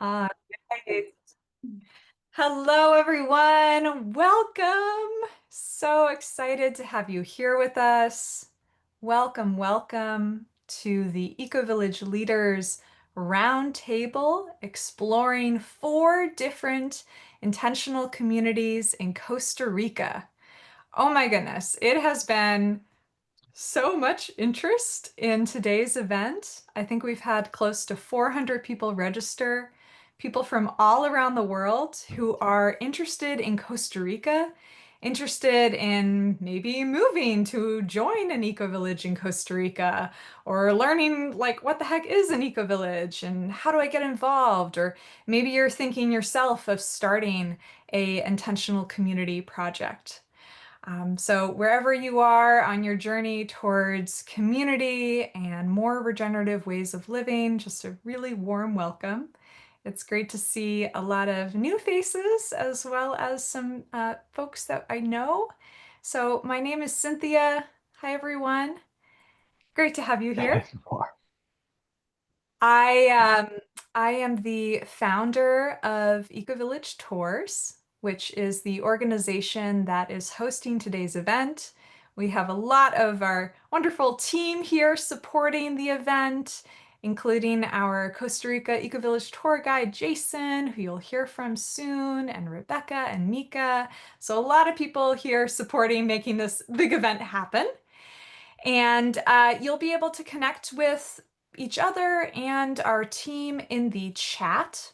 Uh, Great. Hello, everyone. Welcome. So excited to have you here with us. Welcome, welcome to the Ecovillage Leaders Roundtable, exploring 4 different intentional communities in Costa Rica. Oh my goodness, it has been so much interest in today's event. I think we've had close to 400 people register, people from all around the world who are interested in Costa Rica, interested in maybe moving to join an eco-village in Costa Rica, or learning like what the heck is an eco-village and how do I get involved? Or maybe you're thinking yourself of starting a intentional community project. So wherever you are on your journey towards community and more regenerative ways of living, just a really warm welcome. It's great to see a lot of new faces as well as some folks that I know. So my name is Cynthia. Hi, everyone. Great to have you here. I I am the founder of Ecovillage Tours, which is the organization that is hosting today's event. We have a lot of our wonderful team here supporting the event, including our Costa Rica Ecovillage tour guide, Jason, who you'll hear from soon, and Rebecca and Mika. So a lot of people here supporting making this big event happen. And you'll be able to connect with each other and our team in the chat.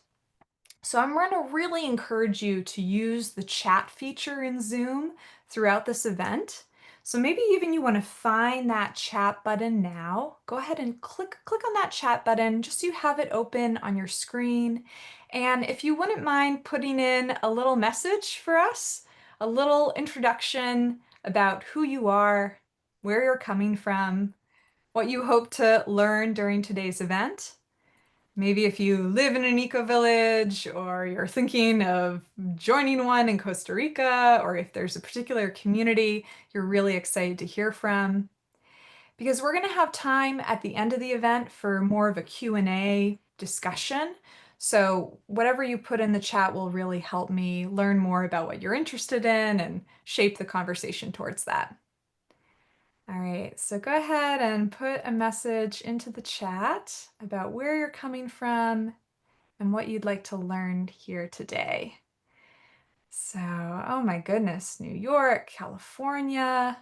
So I'm going to really encourage you to use the chat feature in Zoom throughout this event. So maybe even you want to find that chat button now. Go ahead and click on that chat button just so you have it open on your screen. And if you wouldn't mind putting in a little message for us, a little introduction about who you are, where you're coming from, what you hope to learn during today's event. Maybe if you live in an eco-village or you're thinking of joining one in Costa Rica, or if there's a particular community you're really excited to hear from. Because we're going to have time at the end of the event for more of a Q&A discussion. So whatever you put in the chat will really help me learn more about what you're interested in and shape the conversation towards that. All right, so go ahead and put a message into the chat about where you're coming from and what you'd like to learn here today. So, oh my goodness, New York, California.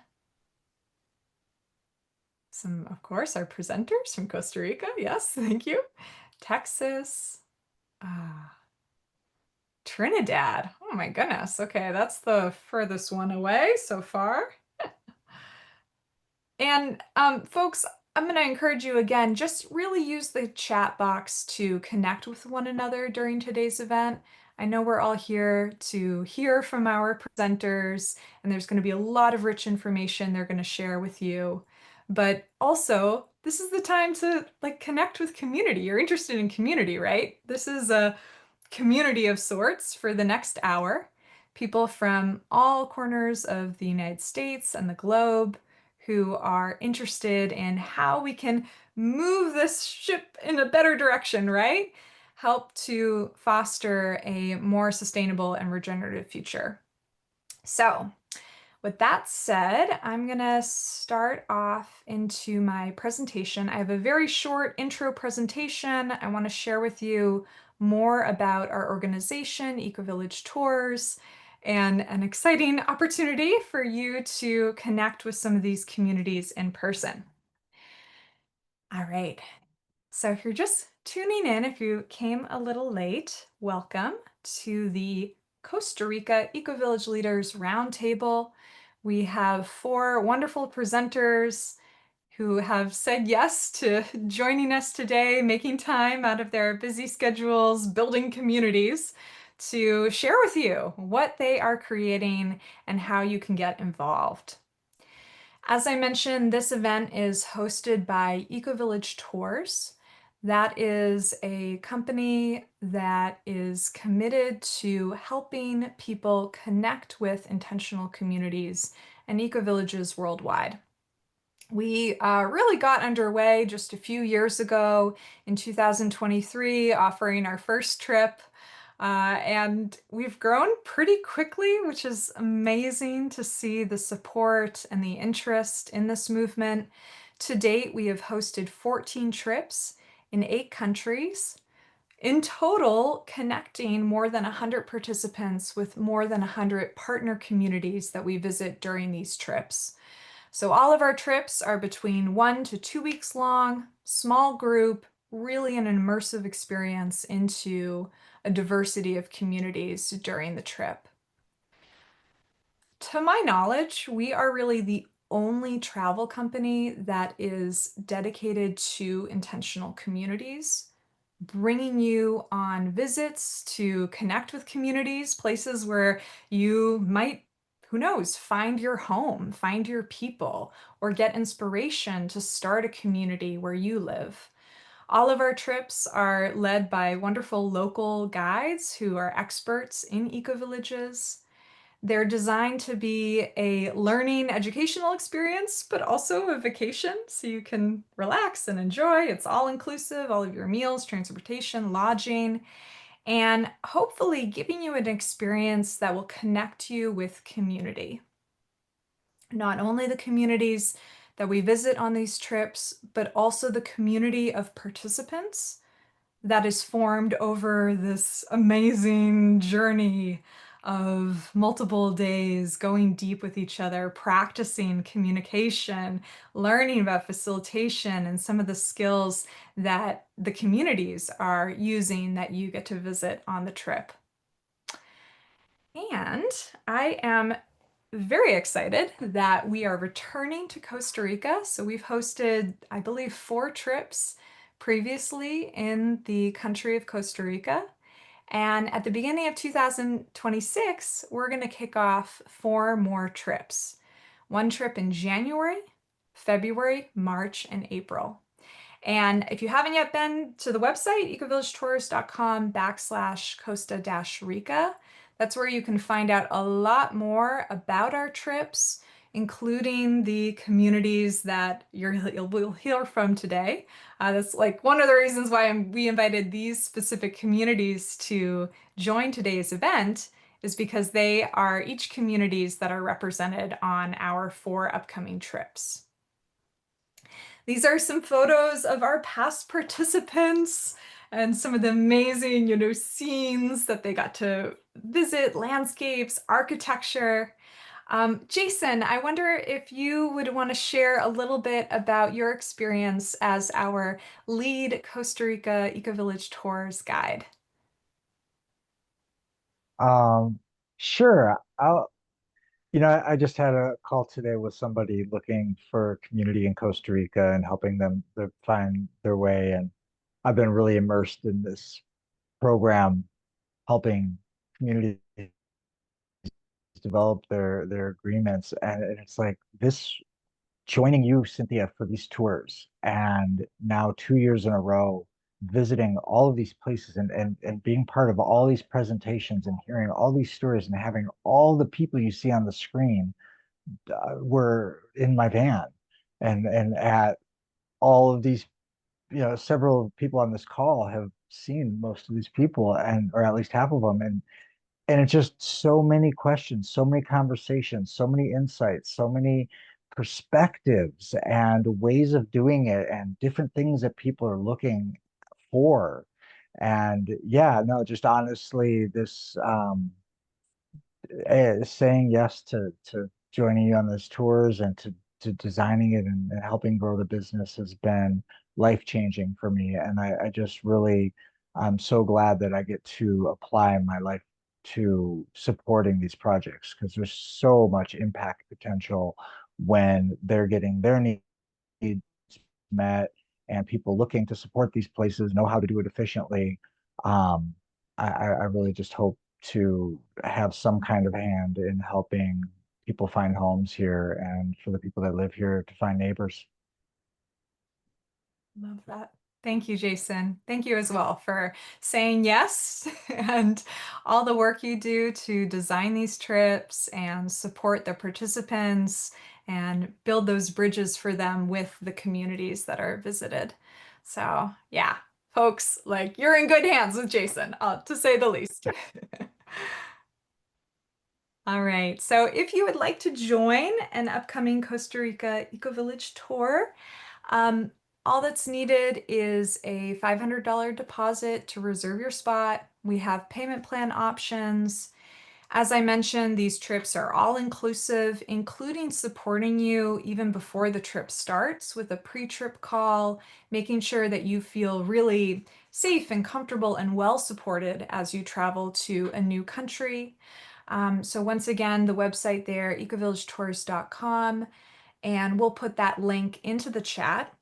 Some, of course, our presenters from Costa Rica. Yes, thank you. Texas, uh, Trinidad. Oh my goodness. Okay, that's the furthest one away so far. And folks, I'm going to encourage you again, just really use the chat box to connect with one another during today's event. I know we're all here to hear from our presenters, and there's going to be a lot of rich information they're going to share with you. But also, this is the time to like connect with community. You're interested in community, right? This is a community of sorts for the next hour. People from all corners of the United States and the globe who are interested in how we can move this ship in a better direction, right? Help to foster a more sustainable and regenerative future. So, with that said, I'm going to start off into my presentation. I have a very short intro presentation. I want to share with you more about our organization, Ecovillage Tours, and an exciting opportunity for you to connect with some of these communities in person. All right. So if you're just tuning in, if you came a little late, welcome to the Costa Rica Ecovillage Leaders Roundtable. We have 4 wonderful presenters who have said yes to joining us today, making time out of their busy schedules, building communities to share with you what they are creating and how you can get involved. As I mentioned, this event is hosted by Ecovillage Tours. That is a company that is committed to helping people connect with intentional communities and ecovillages worldwide. We really got underway just a few years ago in 2023, offering our first trip. And we've grown pretty quickly, which is amazing to see the support and the interest in this movement. To date, we have hosted 14 trips in 8 countries. In total, connecting more than 100 participants with more than 100 partner communities that we visit during these trips. So all of our trips are between 1 to 2 weeks long, small group, really an immersive experience into a diversity of communities during the trip. To my knowledge, we are really the only travel company that is dedicated to intentional communities, bringing you on visits to connect with communities, places where you might, who knows, find your home, find your people, or get inspiration to start a community where you live. All of our trips are led by wonderful local guides who are experts in eco-villages. They're designed to be a learning educational experience, but also a vacation so you can relax and enjoy. It's all inclusive, all of your meals, transportation, lodging, and hopefully giving you an experience that will connect you with community. Not only the communities that we visit on these trips, but also the community of participants that is formed over this amazing journey of multiple days, going deep with each other, practicing communication, learning about facilitation, and some of the skills that the communities are using that you get to visit on the trip. And I am very excited that we are returning to Costa Rica. So we've hosted, I believe, 4 trips previously in the country of Costa Rica. And at the beginning of 2026, we're going to kick off 4 more trips. 1 trip in January, February, March, and April. And if you haven't yet been to the website, ecovillagetours.com/Costa-Rica, that's where you can find out a lot more about our trips, including the communities that you'll hear from today. That's like one of the reasons why we invited these specific communities to join today's event is because they are each communities that are represented on our 4 upcoming trips. These are some photos of our past participants and some of the amazing, scenes that they got to visit, landscapes, architecture. Jason, I wonder if you would want to share a little bit about your experience as our lead Costa Rica Ecovillage Tours guide. Um, sure. I just had a call today with somebody looking for community in Costa Rica and helping them to find their way. And I've been really immersed in this program, helping communities develop their agreements. And it's like this joining you, Cynthia, for these tours, and now 2 years in a row visiting all of these places and being part of all these presentations and hearing all these stories and having all the people you see on the screen were in my van and at all of these, several people on this call have seen most of these people and or at least half of them, and it's just so many questions, so many conversations, so many insights, so many perspectives and ways of doing it and different things that people are looking for. And yeah, no, just honestly, this saying yes to joining you on those tours and to designing it and helping grow the business has been life changing for me. And I just really, I'm so glad that I get to apply my life to supporting these projects because there's so much impact potential when they're getting their needs met and people looking to support these places know how to do it efficiently. Um, I really just hope to have some kind of hand in helping people find homes here and for the people that live here to find neighbors. Love that. Thank you, Jason. Thank you as well for saying yes and all the work you do to design these trips and support the participants and build those bridges for them with the communities that are visited. So, yeah, folks, like you're in good hands with Jason, to say the least. All right, so if you would like to join an upcoming Costa Rica Ecovillage tour, um, all that's needed is a $500 deposit to reserve your spot. We have payment plan options. As I mentioned, these trips are all inclusive, including supporting you even before the trip starts with a pre-trip call, making sure that you feel really safe and comfortable and well supported as you travel to a new country. So once again, the website there, ecovillagetours.com, and we'll put that link into the chat.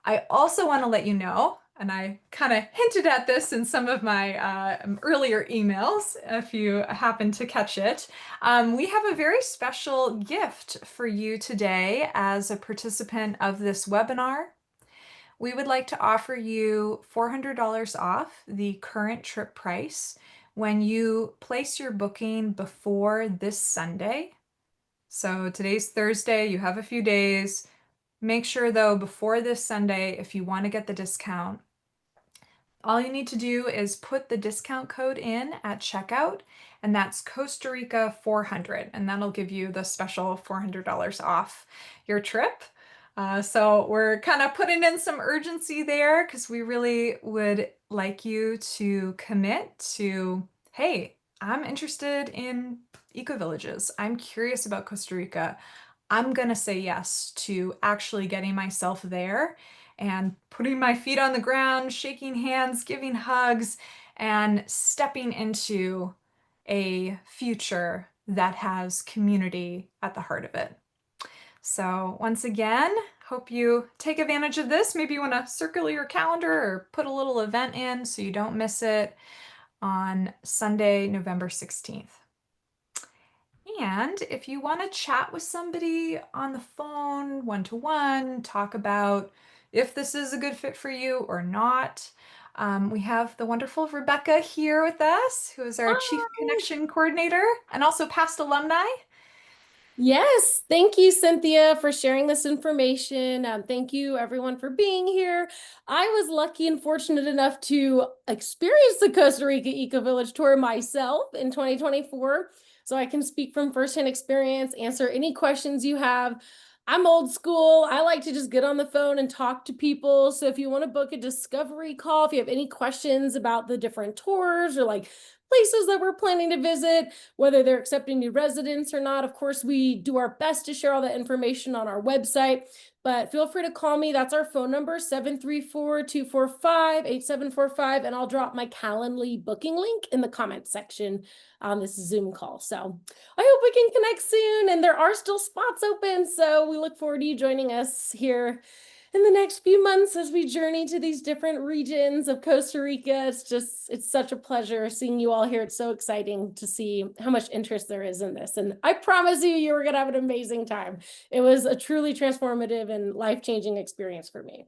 I also want to let you know, and I kind of hinted at this in some of my earlier emails, if you happen to catch it. We have a very special gift for you today as a participant of this webinar. We would like to offer you $400 off the current trip price when you place your booking before this Sunday. So today's Thursday, you have a few days. Make sure though, before this Sunday, if you want to get the discount, all you need to do is put the discount code in at checkout, and that's Costa Rica 400, and that'll give you the special $400 off your trip. So we're kind of putting in some urgency there because we really would like you to commit to, hey, I'm interested in eco-villages. I'm curious about Costa Rica. I'm going to say yes to actually getting myself there and putting my feet on the ground, shaking hands, giving hugs, and stepping into a future that has community at the heart of it. So once again, hope you take advantage of this. Maybe you want to circle your calendar or put a little event in so you don't miss it on Sunday, November 16th. And if you want to chat with somebody on the phone, one-to-one, talk about if this is a good fit for you or not, we have the wonderful Rebecca here with us, who is our Chief Hi. Connection Coordinator and also past alumni. Yes, thank you, Cynthia, for sharing this information. Thank you, everyone, for being here. I was lucky and fortunate enough to experience the Costa Rica Eco Village tour myself in 2024, so I can speak from firsthand experience, answer any questions you have. I'm old school. I like to just get on the phone and talk to people. So if you want to book a discovery call, if you have any questions about the different tours or like places that we're planning to visit, whether they're accepting new residents or not. Of course, we do our best to share all that information on our website, but feel free to call me. That's our phone number, 734-245-8745, and I'll drop my Calendly booking link in the comments section on this Zoom call. So I hope we can connect soon, and there are still spots open, so we look forward to you joining us here in the next few months as we journey to these different regions of Costa Rica. It's such a pleasure seeing you all here. It's so exciting to see how much interest there is in this. And I promise you were going to have an amazing time. It was a truly transformative and life-changing experience for me.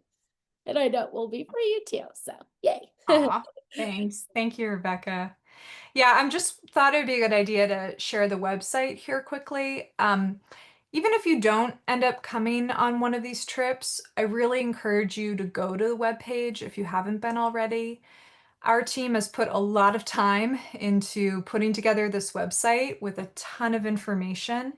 And I know it will be for you too. So yay. Aw, thanks. Thank you, Rebecca. Yeah, I'm just thought it would be a good idea to share the website here quickly. Even if you don't end up coming on one of these trips, I really encourage you to go to the webpage if you haven't been already. Our team has put a lot of time into putting together this website with a ton of information.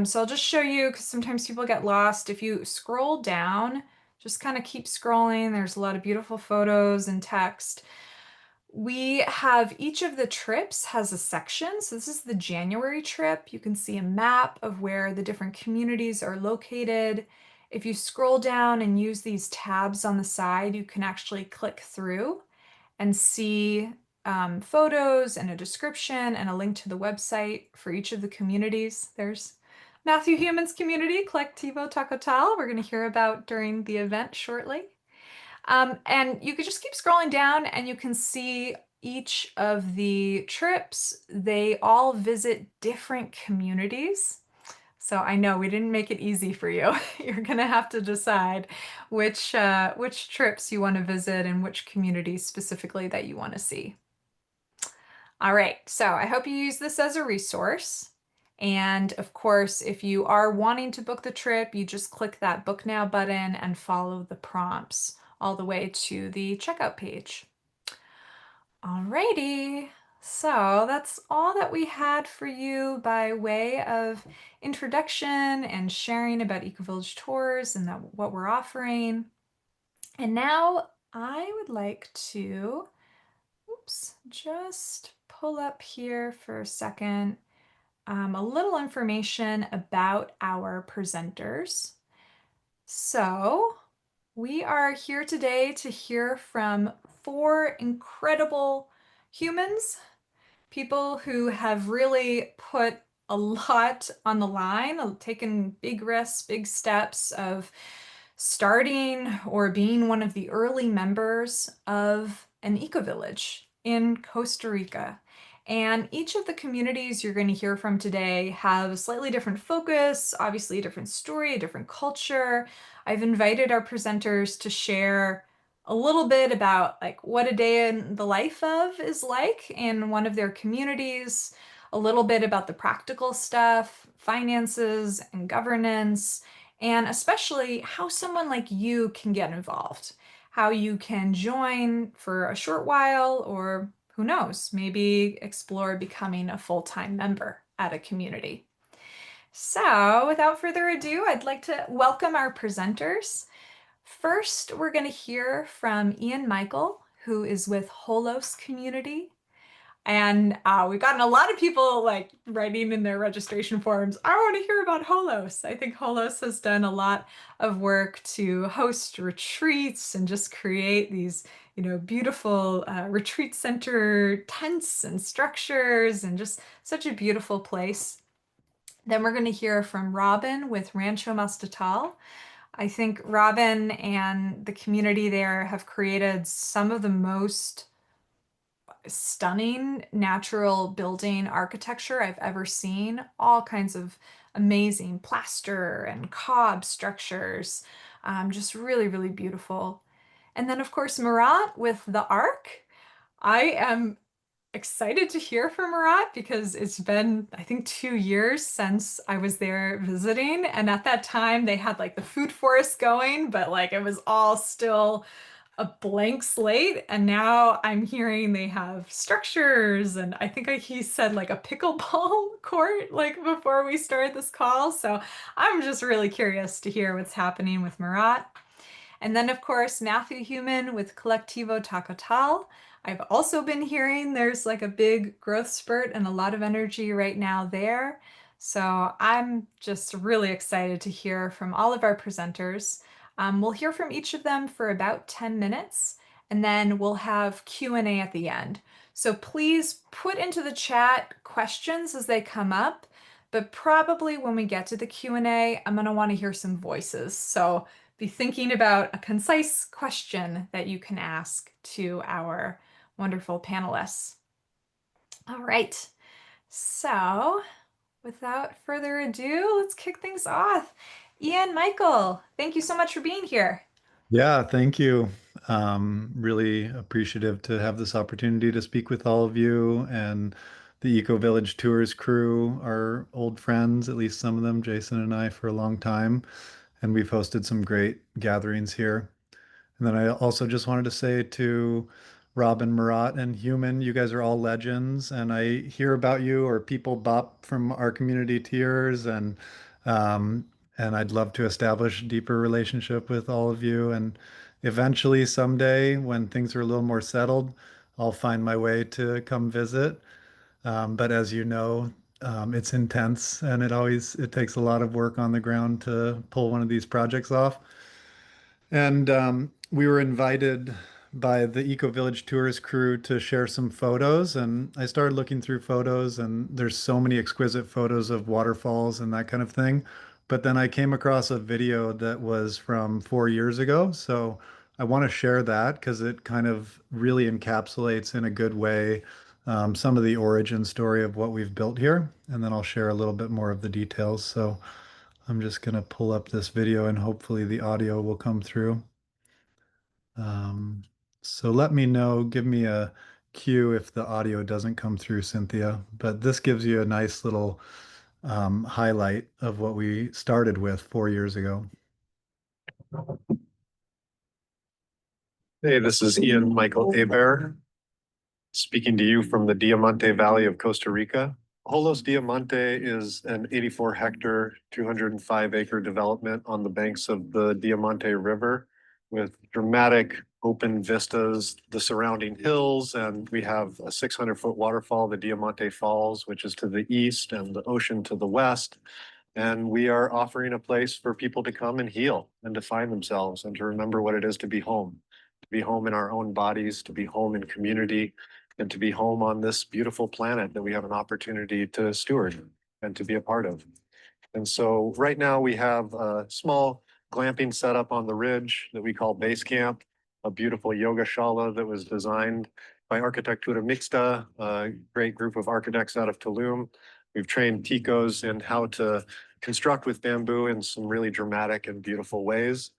So I'll just show you because sometimes people get lost. If you scroll down, just kind of keep scrolling. There's a lot of beautiful photos and text. We have each of the trips has a section. So this is the January trip. You can see a map of where the different communities are located. If you scroll down and use these tabs on the side, you can actually click through and see photos and a description and a link to the website for each of the communities. There's Matthew Human's community, Colectivo Tacotal, we're going to hear about during the event shortly. And you could just keep scrolling down and you can see each of the trips. They all visit different communities. So I know we didn't make it easy for you. You're gonna have to decide which trips you want to visit and which communities specifically that you want to see. All right, so I hope you use this as a resource. And of course, if you are wanting to book the trip, you just click that Book Now button and follow the prompts all the way to the checkout page. Alrighty, so that's all that we had for you by way of introduction and sharing about Ecovillage tours and what we're offering. And now I would like to, oops, just pull up here for a second a little information about our presenters. So, we are here today to hear from four incredible humans, people who have really put a lot on the line, taken big risks, big steps of starting or being one of the early members of an eco-village in Costa Rica. And each of the communities you're going to hear from today have a slightly different focus, obviously a different story, a different culture. I've invited our presenters to share a little bit about like what a day in the life of is like in one of their communities, a little bit about the practical stuff, finances and governance, and especially how someone like you can get involved, how you can join for a short while, or who knows, maybe explore becoming a full-time member at a community. So without further ado, I'd like to welcome our presenters. First, we're going to hear from Ian Michael, who is with Holos Community. And we've gotten a lot of people like writing in their registration forms, I want to hear about Holos. I think Holos has done a lot of work to host retreats and just create these, beautiful retreat center tents and structures and just such a beautiful place. Then we're going to hear from Robin with Rancho Mastatal. I think Robin and the community there have created some of the most stunning natural building architecture I've ever seen. All kinds of amazing plaster and cob structures. Just really, really beautiful. And then, of course, Marat with the Ark. I am excited to hear from Marat because it's been, I think, 2 years since I was there visiting. And at that time, they had like the food forest going, but like it was all still a blank slate. And now I'm hearing they have structures. And I think he said like a pickleball court like before we started this call. So I'm just really curious to hear what's happening with Marat. And then, of course, Matthew Human with Colectivo Tacotal. I've also been hearing there's like a big growth spurt and a lot of energy right now there. So I'm just really excited to hear from all of our presenters. We'll hear from each of them for about 10 minutes, and then we'll have Q&A at the end. So please put into the chat questions as they come up, but probably when we get to the Q&A, I'm going to want to hear some voices. So be thinking about a concise question that you can ask to our wonderful panelists. All right, so without further ado, let's kick things off. Ian, Michael, thank you so much for being here. Yeah, thank you. Really appreciative to have this opportunity to speak with all of you and the Eco Village Tours crew are old friends, at least some of them, Jason and I, for a long time. And we've hosted some great gatherings here. And then I also just wanted to say to Robin, Murat, and Human, you guys are all legends. And I hear about you or people bop from our community tiers um, and I'd love to establish a deeper relationship with all of you. And eventually someday when things are a little more settled, I'll find my way to come visit. But as you know, it's intense and it takes a lot of work on the ground to pull one of these projects off. And we were invited by the Eco Village Tours crew to share some photos. And I started looking through photos, and there's so many exquisite photos of waterfalls and that kind of thing. But then I came across a video that was from 4 years ago. So I want to share that because it kind of really encapsulates in a good way some of the origin story of what we've built here. And then I'll share a little bit more of the details. So I'm just going to pull up this video and hopefully the audio will come through. Um, so let me know, give me a cue if the audio doesn't come through, Cynthia. But this gives you a nice little highlight of what we started with 4 years ago. Hey, this is Ian Michael Hebert, speaking to you from the Diamante Valley of Costa Rica. Holos Diamante is an 84-hectare, 205-acre development on the banks of the Diamante River with dramatic open vistas, the surrounding hills, and we have a 600-foot waterfall, the Diamante Falls, which is to the east, and the ocean to the west. And we are offering a place for people to come and heal and to find themselves and to remember what it is to be home in our own bodies, to be home in community, and to be home on this beautiful planet that we have an opportunity to steward and to be a part of. And so right now we have a small glamping setup on the ridge that we call Base Camp, a beautiful yoga shala that was designed by Arquitectura Mixta, a great group of architects out of Tulum. We've trained Ticos in how to construct with bamboo in some really dramatic and beautiful ways.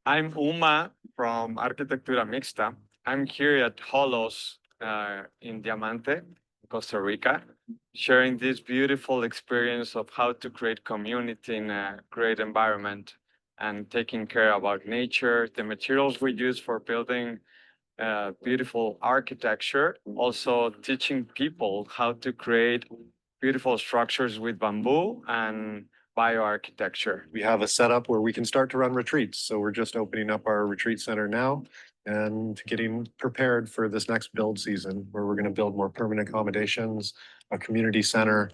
I'm Uma from Arquitectura Mixta. I'm here at Holos in Diamante, Costa Rica, sharing this beautiful experience of how to create community in a great environment and taking care about nature, the materials we use for building beautiful architecture, also teaching people how to create beautiful structures with bamboo and bioarchitecture. We have a setup where we can start to run retreats. So we're just opening up our retreat center now and getting prepared for this next build season where we're going to build more permanent accommodations, a community center,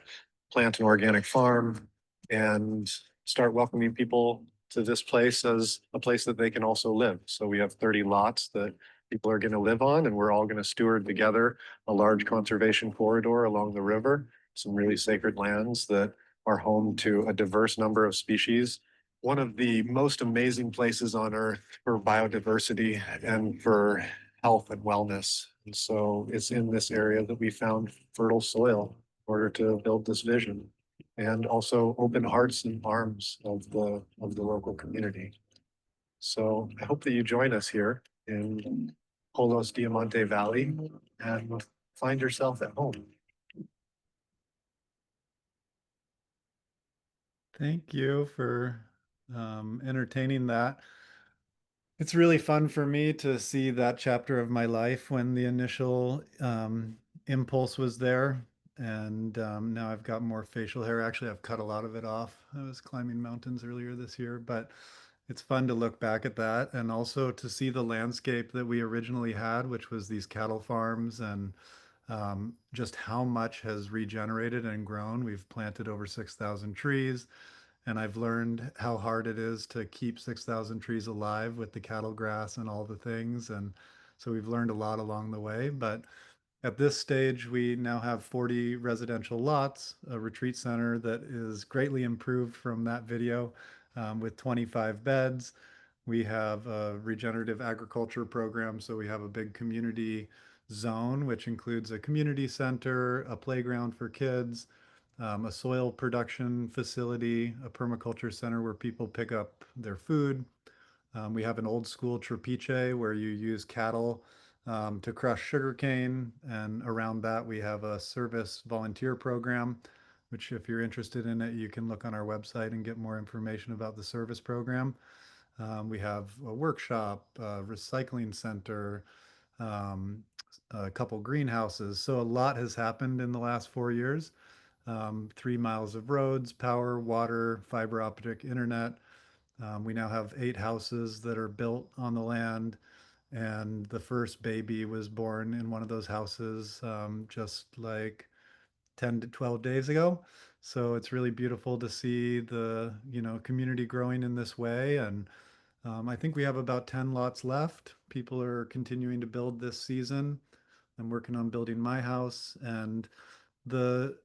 plant an organic farm, and start welcoming people to this place as a place that they can also live. So we have 30 lots that people are going to live on, and we're all going to steward together a large conservation corridor along the river, some really sacred lands that are home to a diverse number of species. One of the most amazing places on Earth for biodiversity and for health and wellness. And so it's in this area that we found fertile soil in order to build this vision, and also open hearts and arms of the local community. So I hope that you join us here in Holos Diamante Valley and find yourself at home. Thank you for entertaining that. It's really fun for me to see that chapter of my life when the initial impulse was there. And now I've got more facial hair. Actually, I've cut a lot of it off. I was climbing mountains earlier this year, but it's fun to look back at that and also to see the landscape that we originally had, which was these cattle farms, and just how much has regenerated and grown. We've planted over 6,000 trees. And I've learned how hard it is to keep 6,000 trees alive with the cattle grass and all the things. And so we've learned a lot along the way. But at this stage, we now have 40 residential lots, a retreat center that is greatly improved from that video with 25 beds. We have a regenerative agriculture program. So we have a big community zone, which includes a community center, a playground for kids, a soil production facility, a permaculture center where people pick up their food. We have an old school trapiche where you use cattle to crush sugarcane. And around that, we have a service volunteer program, which if you're interested in it, you can look on our website and get more information about the service program. We have a workshop, a recycling center, a couple greenhouses. So a lot has happened in the last 4 years. 3 miles of roads, power, water, fiber optic internet. We now have 8 houses that are built on the land, and the first baby was born in one of those houses just like 10 to 12 days ago. So it's really beautiful to see the community growing in this way. And I think we have about 10 lots left. People are continuing to build this season. I'm working on building my house, and the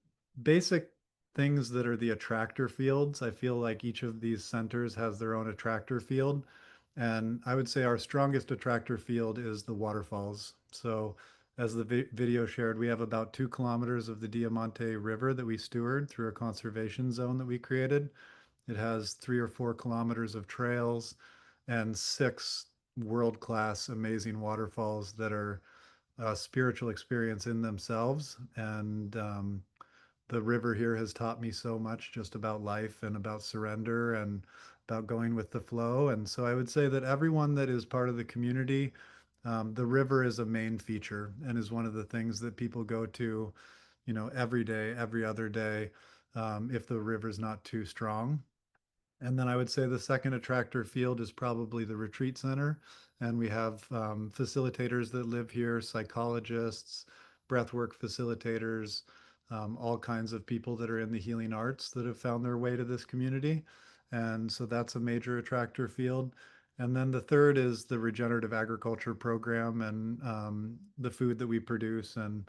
basic things that are the attractor fields, I feel like each of these centers has their own attractor field. And I would say our strongest attractor field is the waterfalls. So as the video shared, we have about 2 kilometers of the Diamante River that we steward through a conservation zone that we created. It has 3 or 4 kilometers of trails and 6 world-class amazing waterfalls that are a spiritual experience in themselves. And the river here has taught me so much just about life and about surrender and about going with the flow. And so I would say that everyone that is part of the community, the river is a main feature and is one of the things that people go to, every day, every other day, if the river's not too strong. And then I would say the second attractor field is probably the retreat center. And we have facilitators that live here, psychologists, breathwork facilitators, all kinds of people that are in the healing arts that have found their way to this community. And so that's a major attractor field. And then the third is the regenerative agriculture program and the food that we produce. And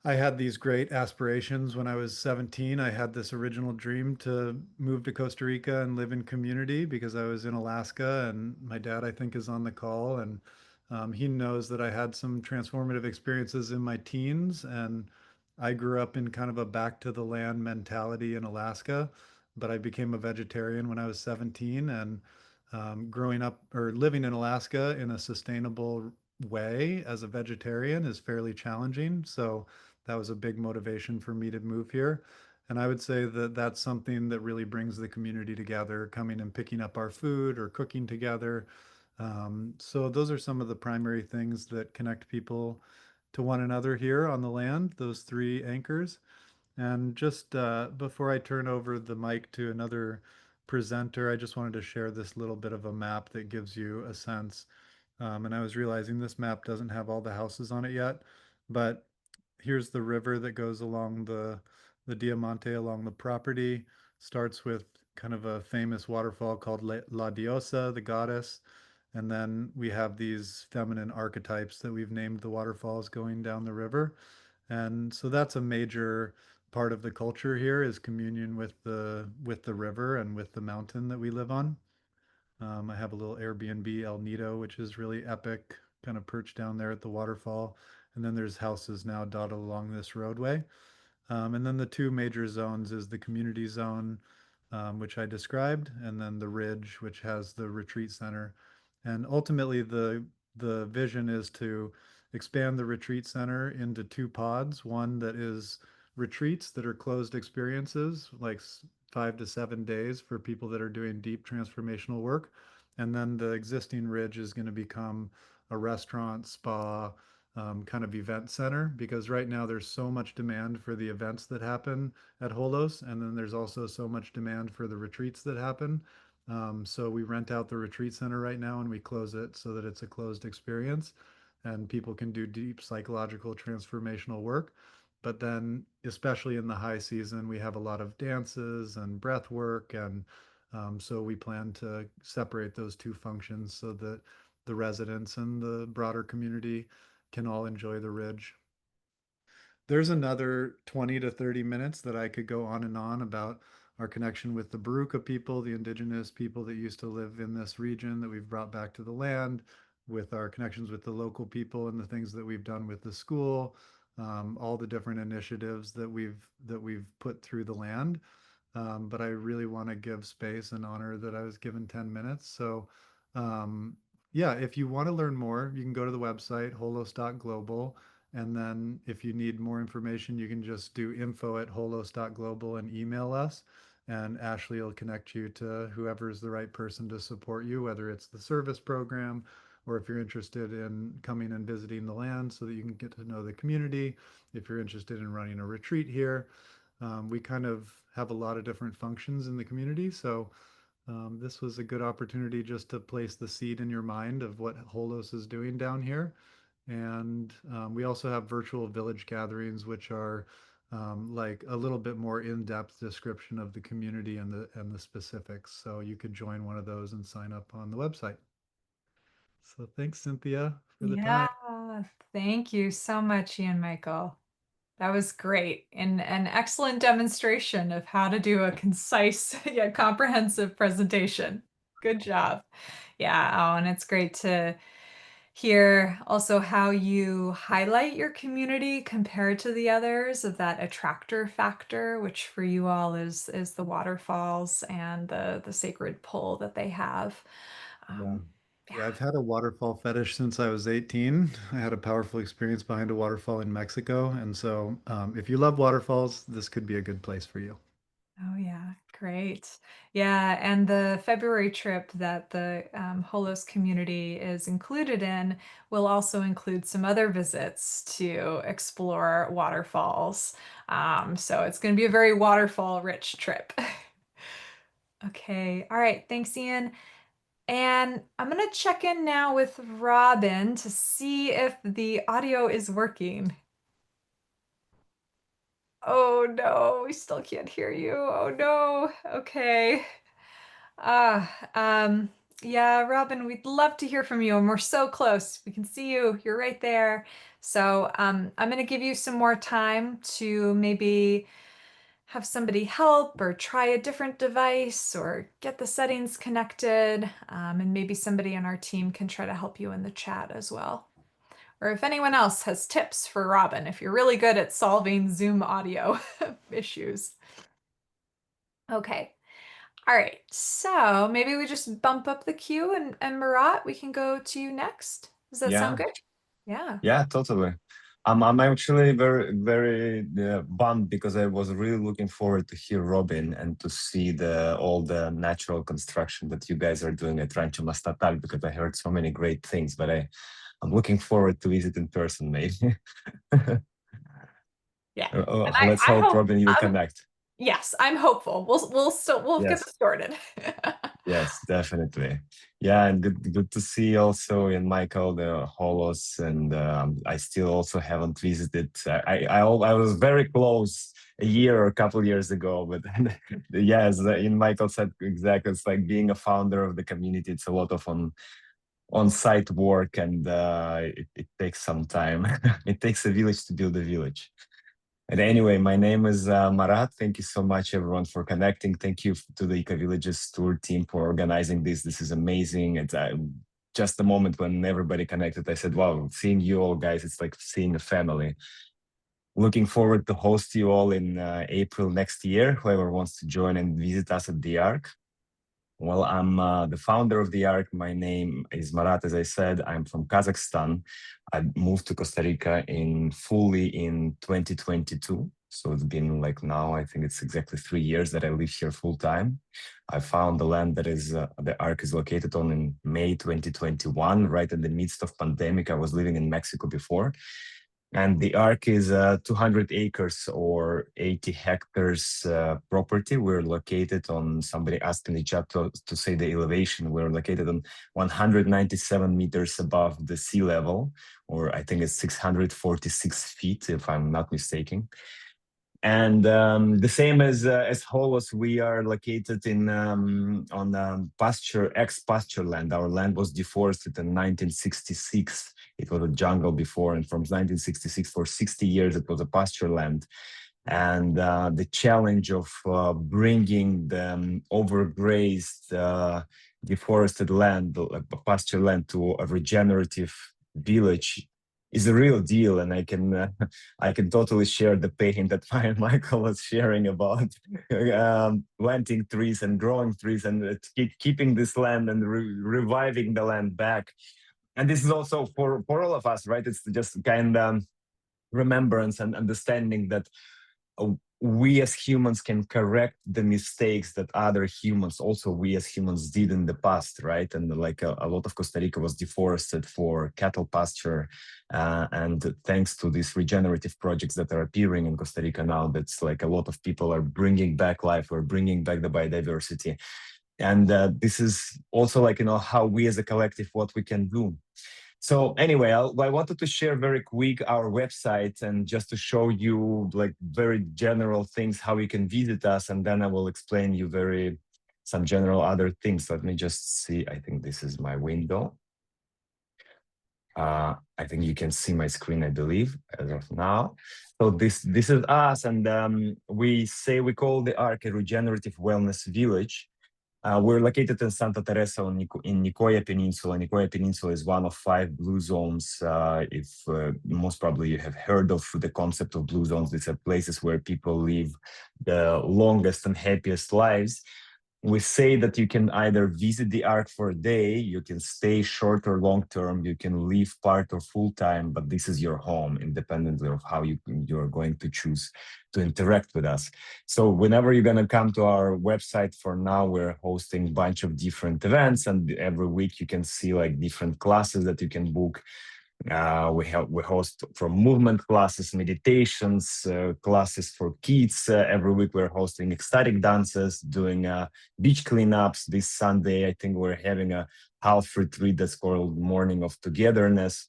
I had these great aspirations when I was 17. I had this original dream to move to Costa Rica and live in community because I was in Alaska, and my dad, I think, is on the call. And he knows that I had some transformative experiences in my teens. And I grew up in kind of a back to the land mentality in Alaska, but I became a vegetarian when I was 17. And growing up or living in Alaska in a sustainable way as a vegetarian is fairly challenging. So that was a big motivation for me to move here. And I would say that that's something that really brings the community together, coming and picking up our food or cooking together. So those are some of the primary things that connect people to one another here on the land, those three anchors. And just before I turn over the mic to another presenter, I just wanted to share this little bit of a map that gives you a sense. And I was realizing this map doesn't have all the houses on it yet, but here's the river that goes along the Diamante along the property. Starts with kind of a famous waterfall called La Diosa, the goddess. And then we have these feminine archetypes that we've named the waterfalls going down the river. And so that's a major part of the culture here is communion with the river and with the mountain that we live on. I have a little Airbnb El Nido, which is really epic, kind of perched down there at the waterfall. And then there's houses now dotted along this roadway. And then the two major zones is the community zone, which I described, and then the ridge, which has the retreat center. And ultimately, the vision is to expand the retreat center into two pods. One that is retreats that are closed experiences, like 5 to 7 days for people that are doing deep transformational work. And then the existing ridge is going to become a restaurant, spa, kind of event center because right now there's so much demand for the events that happen at Holos, and then there's also so much demand for the retreats that happen. So we rent out the retreat center right now and we close it so that it's a closed experience and people can do deep psychological transformational work. But then, especially in the high season, we have a lot of dances and breath work. And so we plan to separate those two functions so that the residents and the broader community can all enjoy the ridge. There's another 20 to 30 minutes that I could go on and on about our connection with the Baruka people, the indigenous people that used to live in this region that we've brought back to the land, with our connections with the local people and the things that we've done with the school, all the different initiatives that we've put through the land. But I really want to give space and honor that I was given 10 minutes. So yeah, if you want to learn more, you can go to the website, holos.global. And then if you need more information, you can just do info@holos.global and email us. And Ashley will connect you to whoever is the right person to support you, whether it's the service program or if you're interested in coming and visiting the land so that you can get to know the community. If you're interested in running a retreat here, we kind of have a lot of different functions in the community. So this was a good opportunity just to place the seed in your mind of what Holos is doing down here. And we also have virtual village gatherings, which are like a little bit more in-depth description of the community and the specifics. So you could join one of those and sign up on the website. So thanks, Cynthia, for the Yeah, time. thank you so much, Ian Michael. That was great and an excellent demonstration of how to do a concise yet comprehensive presentation. Good job. Yeah, oh, and it's great to hear also how you highlight your community compared to the others of that attractor factor, which for you all is the waterfalls and the sacred pull that they have. Yeah. Yeah, I've had a waterfall fetish since I was 18. I had a powerful experience behind a waterfall in Mexico. And so, if you love waterfalls, this could be a good place for you. Oh yeah, great. Yeah, and the February trip that the Holos community is included in will also include some other visits to explore waterfalls. So it's going to be a very waterfall-rich trip. Okay, all right, thanks, Ian. And I'm going to check in now with Robin to see if the audio is working. Oh no, we still can't hear you. Oh no. Okay. Ah, yeah, Robin, we'd love to hear from you, and we're so close. We can see you. You're right there. So, I'm going to give you some more time to maybe have somebody help or try a different device or get the settings connected. And maybe somebody on our team can try to help you in the chat as well. Or if anyone else has tips for Robin, if you're really good at solving Zoom audio issues. Okay. All right, so maybe we just bump up the queue and Marat, we can go to you next. Does that sound Yeah, good? Yeah. yeah, totally. I'm actually very bummed because I was really looking forward to hear Robin and to see all the natural construction that you guys are doing at Rancho Mastatal, because I heard so many great things, but I'm looking forward to visit in person, maybe. Yeah. And Let's I hope hope Robin you'll connect. yes, I'm hopeful. We'll get Yes. this sorted. Yes, definitely. Yeah, and good to see also in Michael the Holos, and I still also haven't visited. I was very close a year or a couple years ago, but yes, in Michael said exactly. It's like being a founder of the community. It's a lot of on-site work, and it takes some time. It takes a village to build a village. And anyway, my name is Marat. Thank you so much, everyone, for connecting. Thank you to the Ecovillage's tour team for organizing this. This is amazing. It's just a moment when everybody connected. I said, wow, seeing you all guys, it's like seeing a family. Looking forward to host you all in April next year, whoever wants to join and visit us at the Ark. Well, I'm the founder of the Ark. My name is Marat, as I said. I'm from Kazakhstan. I moved to Costa Rica fully in 2022. So it's been like now, I think it's exactly 3 years that I live here full time. I found the land that is the Ark is located on in May 2021, right in the midst of pandemic. I was living in Mexico before. And the Ark is 200 acres or 80 hectares property. We're located on, somebody asked in the chat to say the elevation. We're located on 197 meters above the sea level, or I think it's 646 feet, if I'm not mistaken. And the same as Holos, we are located on ex-pasture land. Our land was deforested in 1966. It was a jungle before, and from 1966 for 60 years, it was a pasture land. And the challenge of bringing the overgrazed, deforested land, pasture land, to a regenerative village is a real deal. And I can totally share the pain that Michael was sharing about planting trees and growing trees and keeping this land and reviving the land back. And this is also for all of us, right? It's just kind of remembrance and understanding that we as humans can correct the mistakes that other humans, also we as humans, did in the past, right? And like a lot of Costa Rica was deforested for cattle pasture, and thanks to these regenerative projects that are appearing in Costa Rica now, that's like a lot of people are bringing back life, or bringing back the biodiversity. And this is also like, how we as a collective, what we can do. So anyway, I wanted to share very quick our website, and just to show you like very general things, how you can visit us, and then I will explain you some general other things. Let me just see. I think this is my window. I think you can see my screen, I believe, as of now. So this is us, and we call the Ark a regenerative wellness village. We're located in Santa Teresa in Nicoya Peninsula. Nicoya Peninsula is one of 5 blue zones. If most probably you have heard of the concept of blue zones, these are places where people live the longest and happiest lives. We say that you can either visit the Ark for a day, you can stay short or long term, you can leave part or full time, but this is your home, independently of how you're going to choose to interact with us. So whenever you're going to come to our website, for now, we're hosting a bunch of different events, and every week you can see like different classes that you can book. We host from movement classes, meditations, classes for kids. Every week we're hosting ecstatic dances, doing beach cleanups. This Sunday, I think we're having a house retreat that's called Morning of Togetherness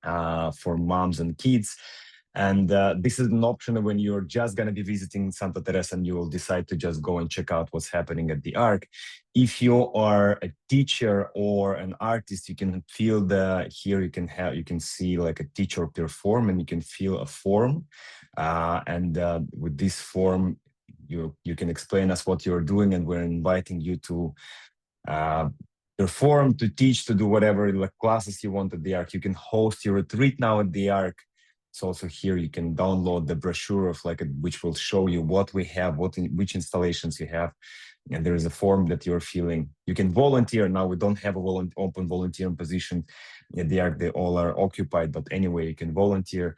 for moms and kids. And this is an option when you're just going to be visiting Santa Teresa and you will decide to just go and check out what's happening at the Ark. If you are a teacher or an artist, you can feel here you can see like a teacher perform, and you can feel a form. With this form, you can explain us what you're doing, and we're inviting you to perform, to teach, to do whatever like classes you want at the Ark. You can host your retreat now at the Ark. It's also here you can download the brochure of which will show you what we have, which installations you have, and there is a form that you're filling. You can volunteer. Now we don't have a open volunteering position at the Ark; they all are occupied. But anyway, you can volunteer.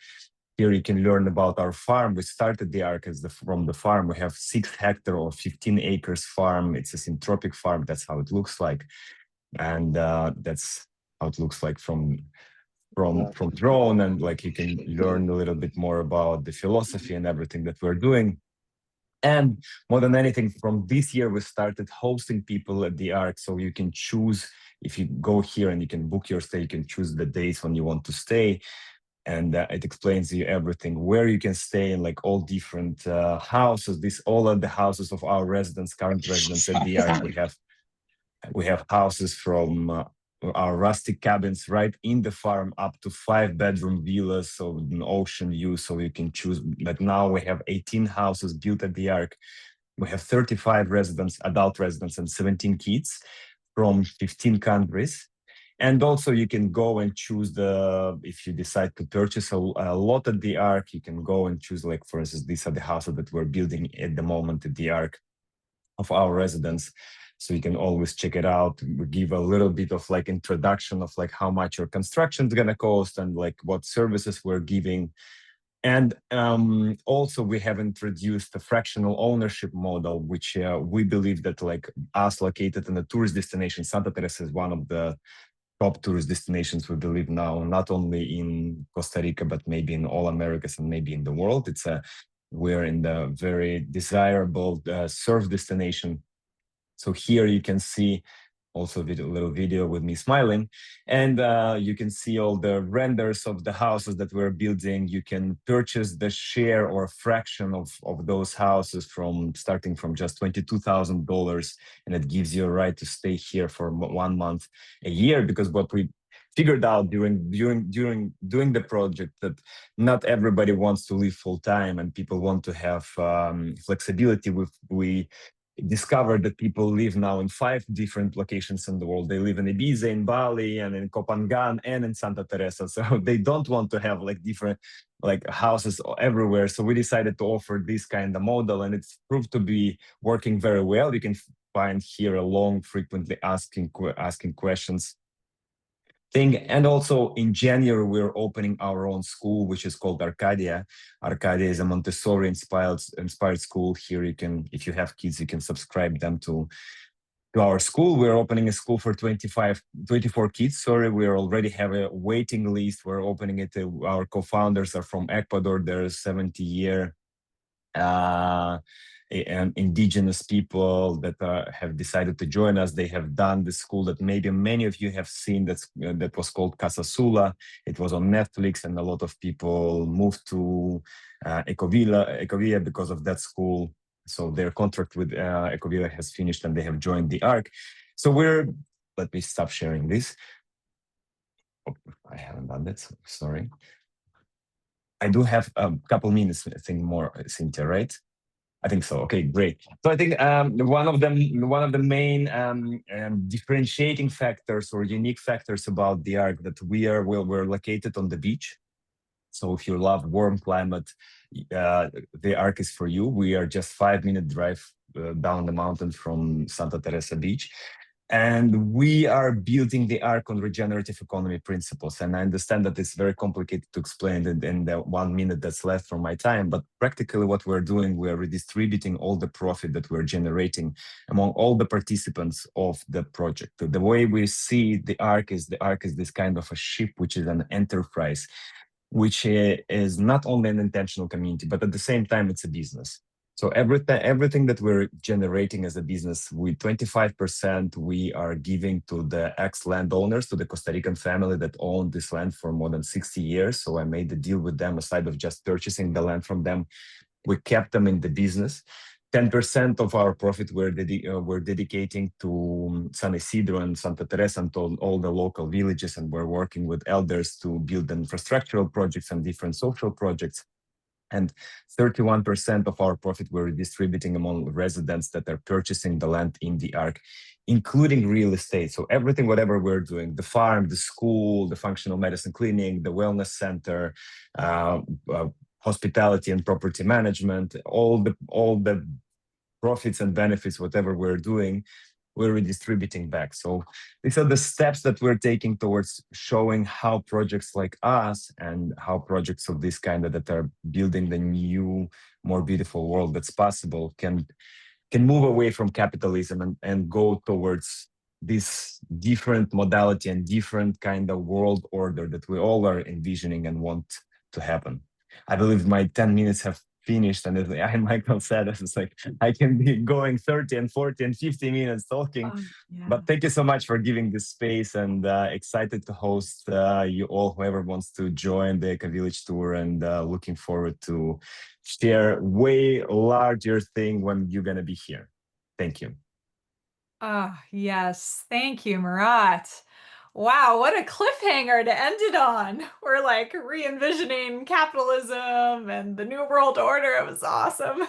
Here you can learn about our farm. We started the Ark from the farm. We have 6 hectare or 15 acres farm. It's a syntropic farm. That's how it looks like, and that's how it looks like from drone, and like you can learn a little bit more about the philosophy and everything that we're doing. And more than anything, from this year we started hosting people at the Ark, so you can choose. If you go here and you can book your stay, you can choose the days when you want to stay, and it explains you everything, where you can stay in like all different houses. These all are the houses of our residents, current residents at the Ark. We have houses from our rustic cabins right in the farm up to 5-bedroom villas, so an ocean view, so you can choose. But now we have 18 houses built at the Ark. We have 35 residents, adult residents, and 17 kids from 15 countries. And also you can go and choose if you decide to purchase a lot at the Ark, you can go and choose, like, for instance, these are the houses that we're building at the moment at the Ark of our residents. So you can always check it out. We give a little bit of like introduction of like how much your construction is going to cost and like what services we're giving. And also we have introduced a fractional ownership model, which we believe that like us located in a tourist destination, Santa Teresa is one of the top tourist destinations, we believe now, not only in Costa Rica, but maybe in all Americas and maybe in the world. We're in the very desirable surf destination. So here you can see also a little video with me smiling, and you can see all the renders of the houses that we're building. You can purchase the share or fraction of those houses starting from just $22,000, and it gives you a right to stay here for 1 month a year. Because what we figured out during doing the project, that not everybody wants to live full time, and people want to have flexibility. We discovered that people live now in 5 different locations in the world. They live in Ibiza, in Bali, and in Kopangan, and in Santa Teresa. So they don't want to have like different like houses everywhere. So we decided to offer this kind of model, and it's proved to be working very well. You can find here a long, frequently asking questions thing. And also in January, we're opening our own school, which is called Arcadia. Arcadia is a Montessori inspired school. Here you can, if you have kids, you can subscribe them to our school. We're opening a school for 24 kids. Sorry, we already have a waiting list. We're opening it. Our co-founders are from Ecuador. They're 70-year indigenous people that have decided to join us. They have done the school that maybe many of you have seen, that was called Casa Sula. It was on Netflix, and a lot of people moved to Ecovillage because of that school. So their contract with Ecovillage has finished, and they have joined the Ark. So let me stop sharing this. Oh, I haven't done that, so sorry. I do have a couple minutes, I think, more, Cynthia, right? I think so. Okay, great. So I think one of the main differentiating factors or unique factors about the Ark, that we're located on the beach. So if you love warm climate, the Ark is for you. We are just 5-minute drive down the mountain from Santa Teresa Beach. And we are building the arc on regenerative economy principles. And I understand that it's very complicated to explain in the 1 minute that's left from my time, but practically what we're doing, we're redistributing all the profit that we're generating among all the participants of the project. The way we see the arc is this kind of a ship, which is an enterprise, which is not only an intentional community, but at the same time, it's a business. So everything that we're generating as a business, with 25%, we are giving to the ex-landowners, to the Costa Rican family that owned this land for more than 60 years. So I made the deal with them, aside of just purchasing the land from them. We kept them in the business. 10% of our profit we're dedicating to San Isidro and Santa Teresa and to all the local villages, and we're working with elders to build infrastructural projects and different social projects. And 31% of our profit we're distributing among residents that are purchasing the land in the arc, including real estate. So everything, whatever we're doing, the farm, the school, the functional medicine clinic, the wellness center, hospitality and property management, all the profits and benefits, whatever we're doing, we're redistributing back. So these are the steps that we're taking towards showing how projects like us and how projects of this kind that are building the new, more beautiful world that's possible can move away from capitalism and go towards this different modality and different kind of world order that we all are envisioning and want to happen. I believe my 10 minutes have finished, and as Michael said, it's like I can be going 30 and 40 and 50 minutes talking. Yeah. But thank you so much for giving this space, and excited to host you all, whoever wants to join the Ecovillage tour, and looking forward to share way larger thing when you're gonna be here. Thank you. Ah, yes. Thank you, Murat. Wow, what a cliffhanger to end it on. We're like re-envisioning capitalism and the New World Order. It was awesome.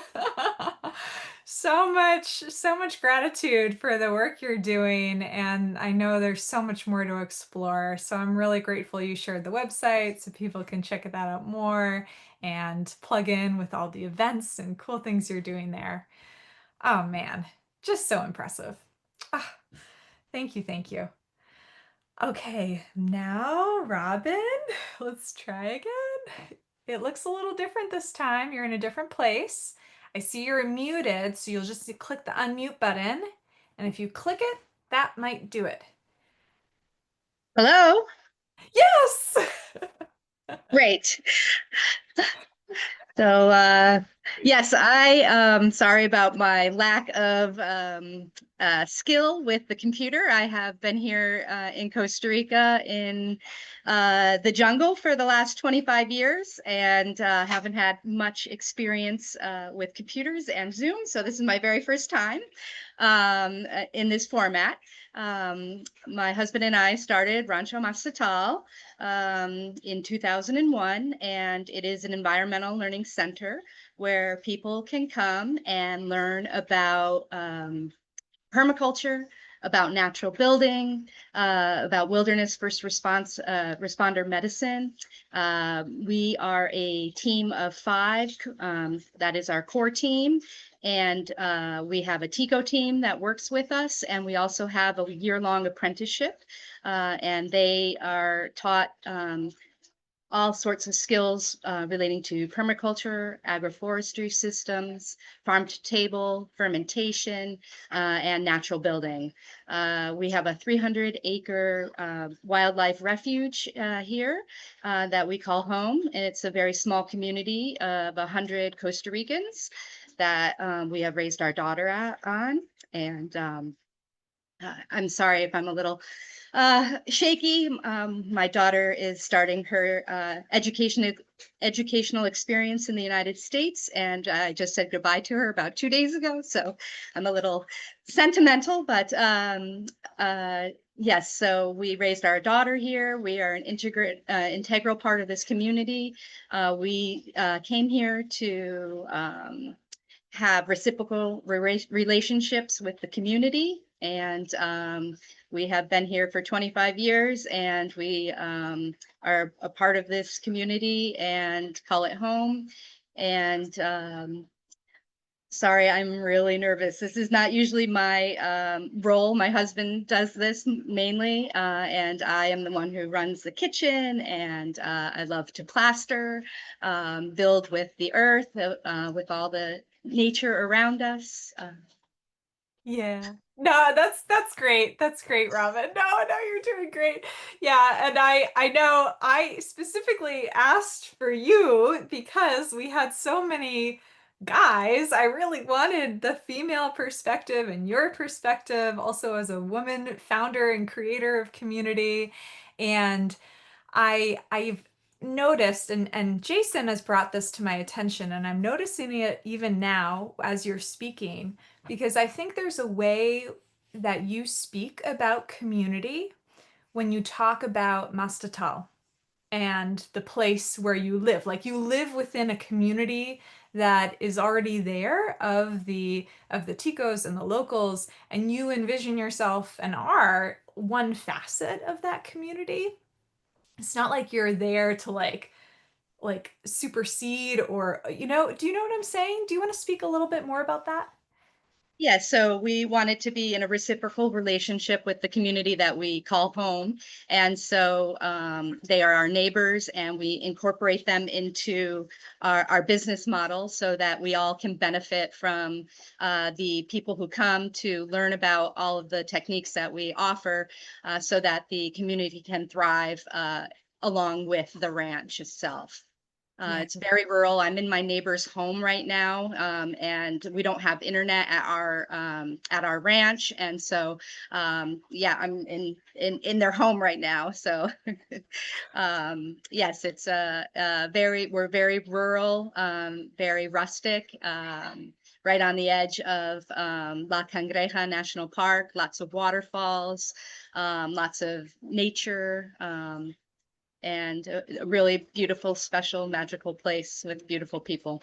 So much gratitude for the work you're doing. And I know there's so much more to explore. So I'm really grateful you shared the website so people can check that out more and plug in with all the events and cool things you're doing there. Oh man, just so impressive. Ah, thank you, thank you. Okay, now Robin, let's try again. It looks a little different this time. You're in a different place. I see you're muted, so you'll just click the unmute button. And if you click it, that might do it. Hello? Yes! Great. So, yes, I sorry about my lack of skill with the computer. I have been here in Costa Rica in the jungle for the last 25 years and haven't had much experience with computers and Zoom. So this is my very first time in this format. My husband and I started Rancho Mastatal in 2001, and it is an environmental learning center where people can come and learn about permaculture, about natural building, about wilderness first response responder medicine. We are a team of 5. That is our core team. And we have a TICO team that works with us. And we also have a year-long apprenticeship. And they are taught all sorts of skills relating to permaculture, agroforestry systems, farm to table, fermentation, and natural building. We have a 300-acre wildlife refuge here that we call home. And it's a very small community of 100 Costa Ricans that we have raised our daughter on. And I'm sorry if I'm a little shaky. My daughter is starting her educational experience in the United States, and I just said goodbye to her about 2 days ago, so I'm a little sentimental, but yes, so we raised our daughter here. We are an integral part of this community. We came here to have reciprocal relationships with the community. And we have been here for 25 years, and we are a part of this community and call it home. And Sorry, I'm really nervous. This is not usually my role. My husband does this mainly, and I am the one who runs the kitchen. And I love to plaster, build with the earth, with all the nature around us. Yeah. No, that's great. That's great, Robin. No, no, you're doing great. Yeah, and I know I specifically asked for you because we had so many guys. I really wanted the female perspective and your perspective also as a woman founder and creator of community. And I've noticed and Jason has brought this to my attention and I'm noticing it even now as you're speaking because I think there's a way that you speak about community when you talk about Mastatal and the place where you live. Like you live within a community that is already there of the Ticos and the locals, and you envision yourself and are one facet of that community. It's not like you're there to like supersede or do you know what I'm saying? Do you want to speak a little bit more about that? Yeah, so we wanted to be in a reciprocal relationship with the community that we call home. And so they are our neighbors, and we incorporate them into our business model so that we all can benefit from the people who come to learn about all of the techniques that we offer so that the community can thrive along with the ranch itself. Yeah. It's very rural. I'm in my neighbor's home right now, and we don't have internet at our ranch, and so yeah, I'm in their home right now. So yes, it's we're very rural, very rustic. Right on the edge of La Cangreja National Park, lots of waterfalls, lots of nature. And a really beautiful, special, magical place with beautiful people.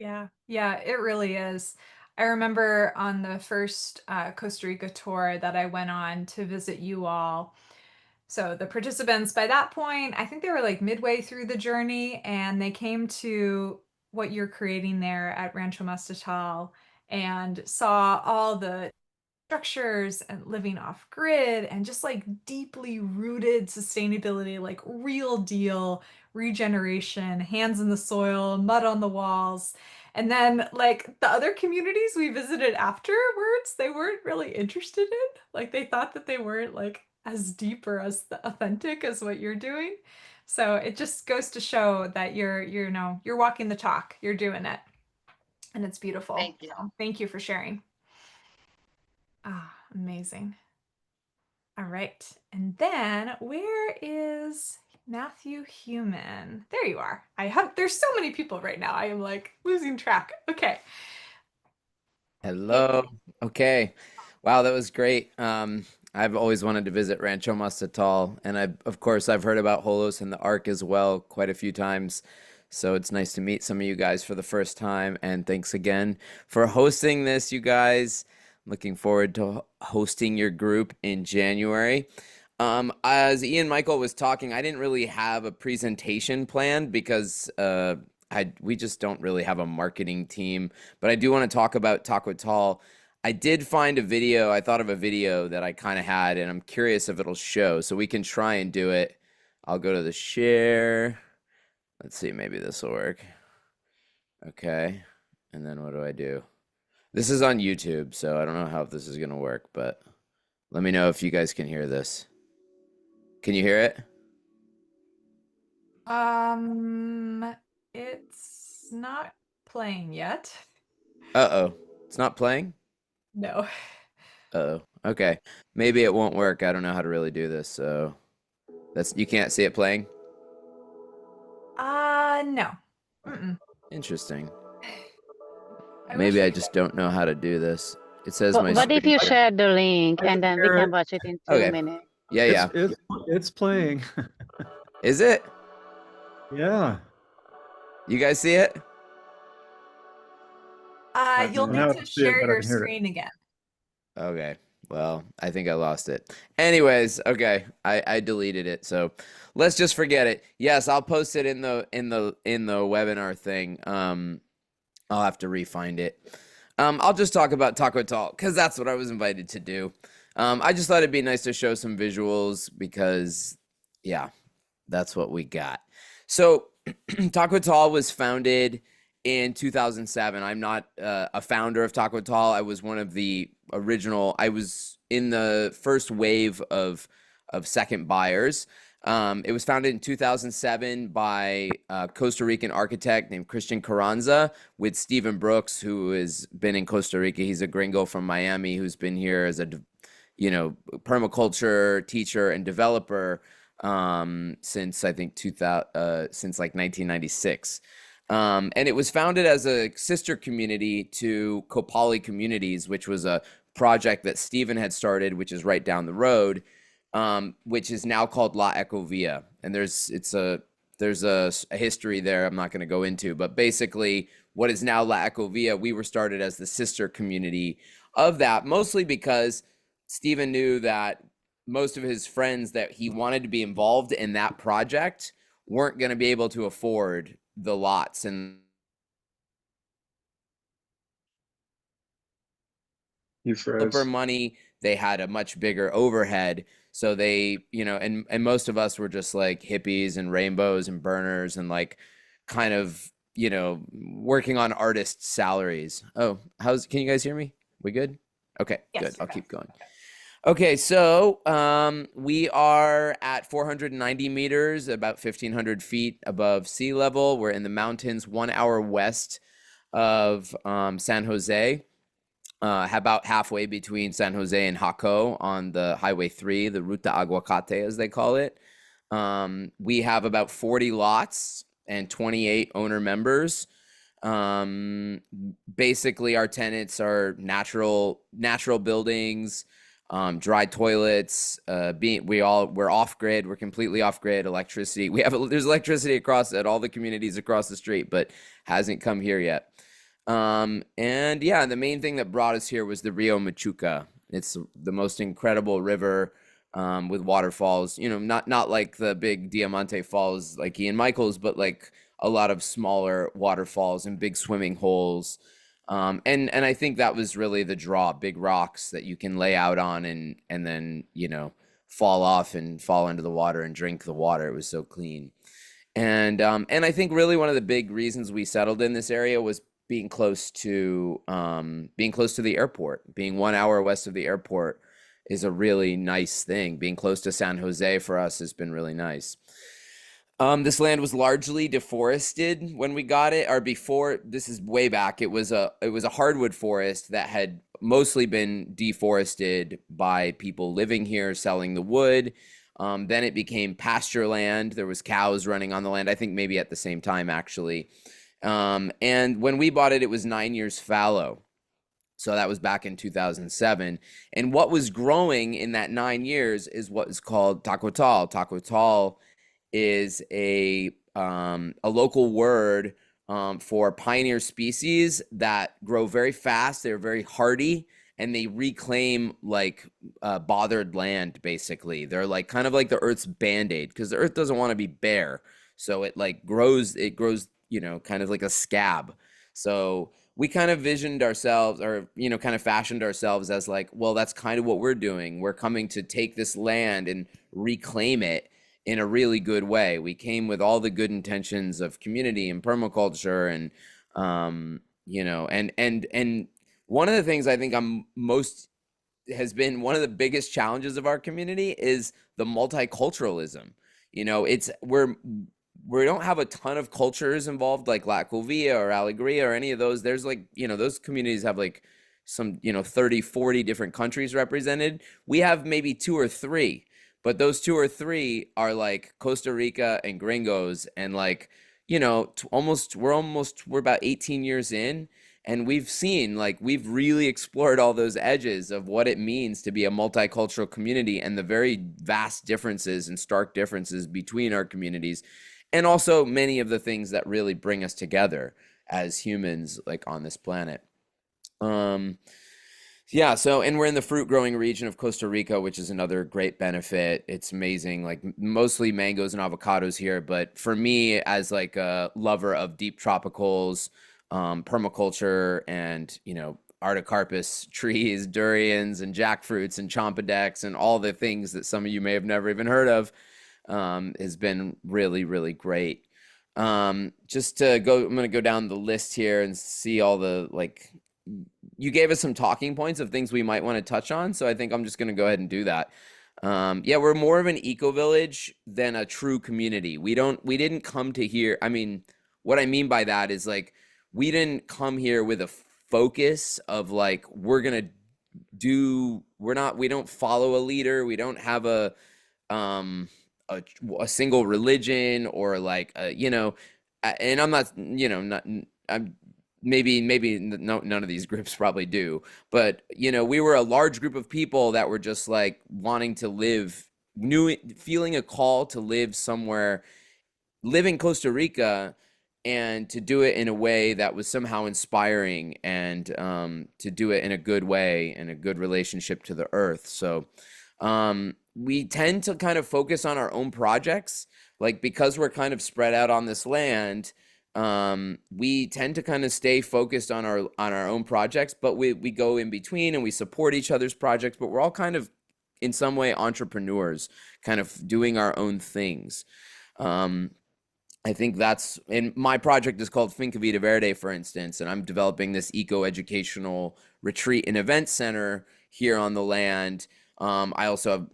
Yeah, yeah, it really is. I remember on the first Costa Rica tour that I went on to visit you all. So the participants by that point, I think they were like midway through the journey and they came to what you're creating there at Rancho Mastatal and saw all the structures and living off grid and just like deeply rooted sustainability, like real deal regeneration, hands in the soil, mud on the walls. And then like the other communities we visited afterwards, they weren't really interested in. Like they thought that they weren't like as deep or as authentic as what you're doing. So it just goes to show that you're walking the talk, you're doing it, and it's beautiful. Thank you. So thank you for sharing. Ah, amazing. All right. And then where is Matthew Human? There you are. There's so many people right now. I am like losing track. Okay. Hello. Okay. Wow, that was great. I've always wanted to visit Rancho Mastatal, and of course, I've heard about Holos and the Ark as well quite a few times. So it's nice to meet some of you guys for the first time, and thanks again for hosting this, you guys. Looking forward to hosting your group in January. As Ian Michael was talking, I didn't really have a presentation planned because we just don't really have a marketing team, but I do want to talk about Taco Tall. I did find a video. I thought of a video that I kind of had, and I'm curious if it'll show. So we can try and do it. I'll go to the share. Let's see, maybe this will work. Okay. And then what do I do? This is on YouTube, so I don't know how this is going to work, but let me know if you guys can hear this. Can you hear it? It's not playing yet. Uh-oh. It's not playing? No. Uh-oh. Okay. Maybe it won't work. I don't know how to really do this, so you can't see it playing? No. Mm-mm. Interesting. I Maybe wish I I just don't know how to do this. It says But my what if screen. you share the link and then we can watch it in 2 Okay. minutes? Yeah, yeah. It's playing. Is it? Yeah. You guys see it? You'll Now need I to see it, share but I your can hear it. screen again. Okay. Well, I think I lost it. Anyways, okay. I deleted it. So let's just forget it. Yes, I'll post it in the webinar thing. I'll have to re-find it. I'll just talk about Taco Tall because that's what I was invited to do. I just thought it'd be nice to show some visuals because, yeah, that's what we got. So, Taco Tall was founded in 2007. I'm not a founder of Taco Tall. I was one of the original. I was in the first wave of second buyers. It was founded in 2007 by a Costa Rican architect named Christian Carranza with Stephen Brooks, who has been in Costa Rica. He's a gringo from Miami who's been here as a, permaculture teacher and developer since I think 2000, since like 1996. And it was founded as a sister community to Kopali Communities, which was a project that Stephen had started, which is right down the road. Which is now called La Ecovilla. And there's a history there I'm not going to go into, but basically what is now La Ecovilla, we were started as the sister community of that, mostly because Stephen knew that most of his friends that he wanted to be involved in that project weren't going to be able to afford the lots and developer money. They had a much bigger overhead. So they, and most of us were just like hippies and rainbows and burners and like kind of, working on artist salaries. Oh, can you guys hear me? We good? Okay, Yes, good. I'll keep going. Okay, so we are at 490 meters, about 1,500 feet above sea level. We're in the mountains 1 hour west of San Jose. About halfway between San Jose and Jaco on the Highway 3, the Ruta Aguacate, as they call it. We have about 40 lots and 28 owner members. Basically, our tenants are natural buildings, dry toilets. We're off grid. We're completely off grid. Electricity. There's electricity at all the communities across the street, but hasn't come here yet. And yeah, the main thing that brought us here was the Rio Machuca. It's the most incredible river, with waterfalls, not like the big Diamante Falls like Ian Michaels, but like a lot of smaller waterfalls and big swimming holes. And I think that was really the draw, big rocks that you can lay out on and then, fall off and fall into the water and drink the water. It was so clean. And I think really one of the big reasons we settled in this area was being close to the airport. Being 1 hour west of the airport is a really nice thing. Being close to San Jose for us has been really nice. This land was largely deforested when we got it, or before. This is way back. It was a hardwood forest that had mostly been deforested by people living here, selling the wood. Then it became pasture land. There was cows running on the land, I think maybe at the same time, actually. And when we bought it, it was 9 years fallow. So that was back in 2007. And what was growing in that 9 years is what is called Taco Tall. Taco Tall is a local word for pioneer species that grow very fast. They're very hardy, and they reclaim like bothered land, basically. They're like kind of like the Earth's Band-Aid, because the Earth doesn't want to be bare. So it grows, kind of like a scab. So we kind of visioned ourselves, or, kind of fashioned ourselves as like, well, that's kind of what we're doing. We're coming to take this land and reclaim it in a really good way. We came with all the good intentions of community and permaculture and, and one of the things I think has been one of the biggest challenges of our community is the multiculturalism. We don't have a ton of cultures involved like La Covilla or Alegria or any of those. There's like, those communities have like some, 30, 40 different countries represented. We have maybe 2 or 3, but those 2 or 3 are like Costa Rica and gringos. And like, we're about 18 years in, and we've really explored all those edges of what it means to be a multicultural community and the very vast differences and stark differences between our communities. And also many of the things that really bring us together as humans, like on this planet. Yeah, and we're in the fruit growing region of Costa Rica, which is another great benefit. It's amazing, like mostly mangoes and avocados here. But for me, as like a lover of deep tropicals, permaculture, and artocarpus trees, durians and jackfruits and chompadecs and all the things that some of you may have never even heard of, has been really, really great. Just to go, I'm going to go down the list here and see all the, like, you gave us some talking points of things we might want to touch on. So I think I'm just going to go ahead and do that. Yeah, we're more of an eco-village than a true community. We didn't come to here. I mean, what I mean by that is, like, we didn't come here with a focus of like, we don't follow a leader. We don't have a single religion or like, and I'm not, I'm maybe none of these groups probably do, but we were a large group of people that were just like wanting to feeling a call to live somewhere, live in Costa Rica, and to do it in a way that was somehow inspiring, and to do it in a good way and a good relationship to the earth. So we tend to kind of focus on our own projects, like, because we're kind of spread out on this land. We tend to kind of stay focused on our own projects, but we go in between and we support each other's projects, but we're all kind of in some way entrepreneurs, kind of doing our own things. I think and my project is called Finca Vida Verde, for instance, and I'm developing this eco-educational retreat and event center here on the land. I also have,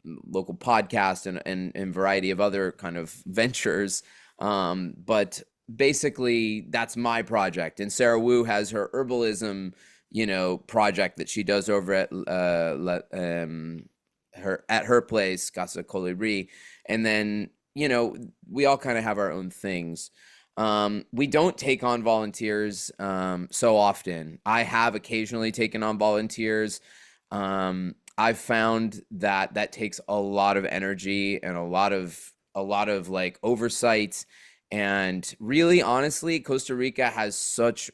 local podcast and variety of other kind of ventures. But basically that's my project. And Sarah Wu has her herbalism, project that she does over at her place, Casa Colibri. And then, we all kind of have our own things. We don't take on volunteers so often. I have occasionally taken on volunteers. I've found that takes a lot of energy and a lot of like oversight. And really, honestly, Costa Rica has such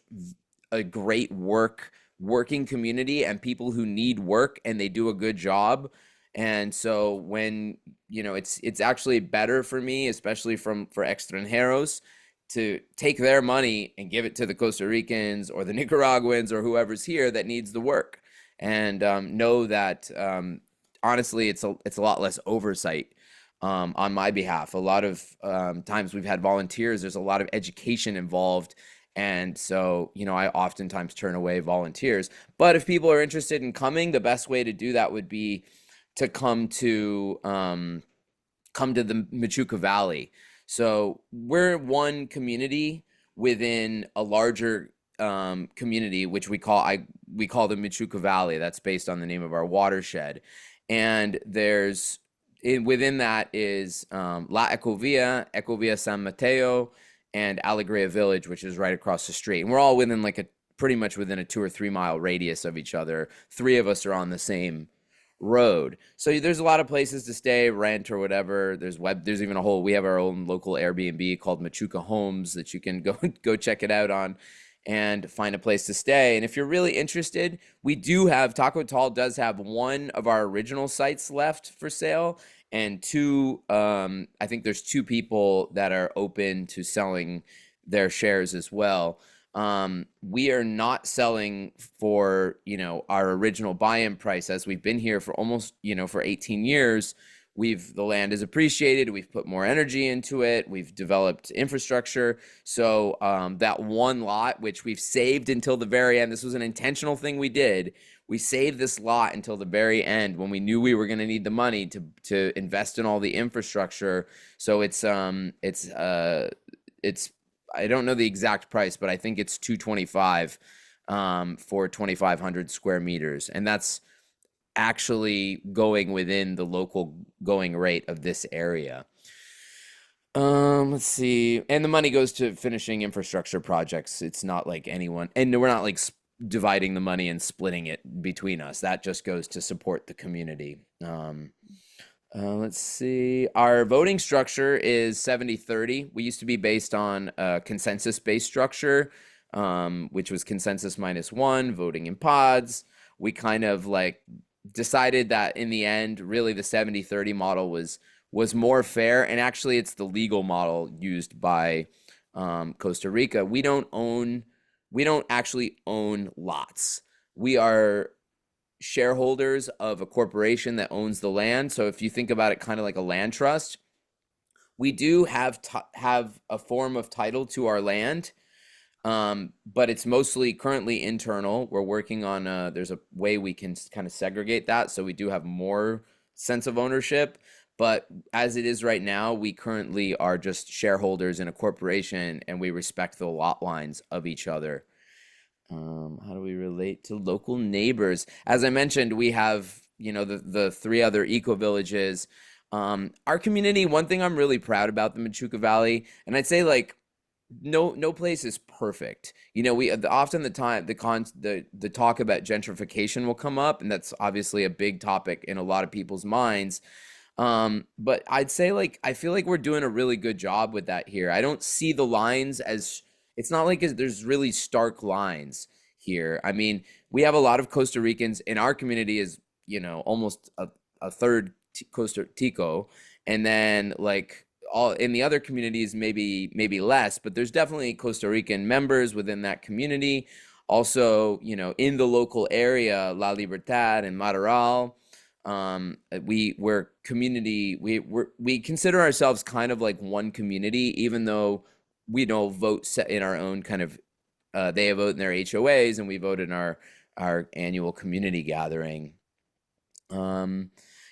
a great working community and people who need work, and they do a good job. And so when, it's actually better for me, especially for extranjeros, to take their money and give it to the Costa Ricans or the Nicaraguans or whoever's here that needs the work. And know that, honestly, it's a lot less oversight on my behalf. A lot of times we've had volunteers, there's a lot of education involved. And so, I oftentimes turn away volunteers. But if people are interested in coming, the best way to do that would be to come to the Machuca Valley. So we're one community within a larger community, which we call the Machuca Valley. That's based on the name of our watershed. And within that is La Ecovilla San Mateo, and Alegria Village, which is right across the street. And we're all within pretty much within a 2 or 3 mile radius of each other. 3 of us are on the same road. So there's a lot of places to stay, rent, or whatever. There's even we have our own local Airbnb called Machuca Homes that you can go check it out on and find a place to stay. And if you're really interested, Taco Tal does have one of our original sites left for sale, and 2, I think there's 2 people that are open to selling their shares as well. We are not selling for, our original buy-in price, as we've been here for almost, for 18 years. The land is appreciated. We've put more energy into it. We've developed infrastructure. So that one lot, which we've saved until the very end, this was an intentional thing we did. We saved this lot until the very end when we knew we were going to need the money to invest in all the infrastructure. So it's I don't know the exact price, but I think it's $225 for 2,500 square meters, and that's actually going within the local going rate of this area. Let's see, and the money goes to finishing infrastructure projects. It's not like anyone, and we're not like dividing the money and splitting it between us. That just goes to support the community. Let's see. Our voting structure is 70-30. We used to be based on a consensus-based structure, which was consensus -1, voting in pods. We kind of decided that in the end, really the 70-30 model was more fair. And actually, it's the legal model used by Costa Rica. We don't actually own lots. we are shareholders of a corporation that owns the land. So if you think about it kind of like a land trust, we do have a form of title to our land, but it's mostly currently internal. We're working on there's a way we can kind of segregate that, so we do have more sense of ownership. But as it is right now, we currently are just shareholders in a corporation, and we respect the lot lines of each other. How do we relate to local neighbors? As I mentioned, we have, you know, the three other eco-villages. Our community, one thing I'm really proud about the Machuca Valley, and I'd say like no place is perfect. You know, we often the talk about gentrification will come up, and that's obviously a big topic in a lot of people's minds. But I'd say like I feel like we're doing a really good job with that here. I don't see the lines as it's not like there's really stark lines here. I mean, we have a lot of Costa Ricans in our community is, you know, almost a third Costa Tico, and then like all in the other communities maybe less, but there's definitely Costa Rican members within that community. Also, you know, in the local area, La Libertad and Mataral, we consider ourselves kind of like one community, even though we don't vote in our own kind of they vote in their HOAs and we vote in our annual community gathering.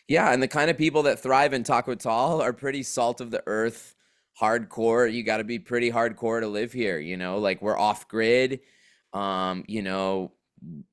Yeah, and the kind of people that thrive in Tacotal are pretty salt of the earth, hardcore. You got to be pretty hardcore to live here, you know, like we're off grid, you know,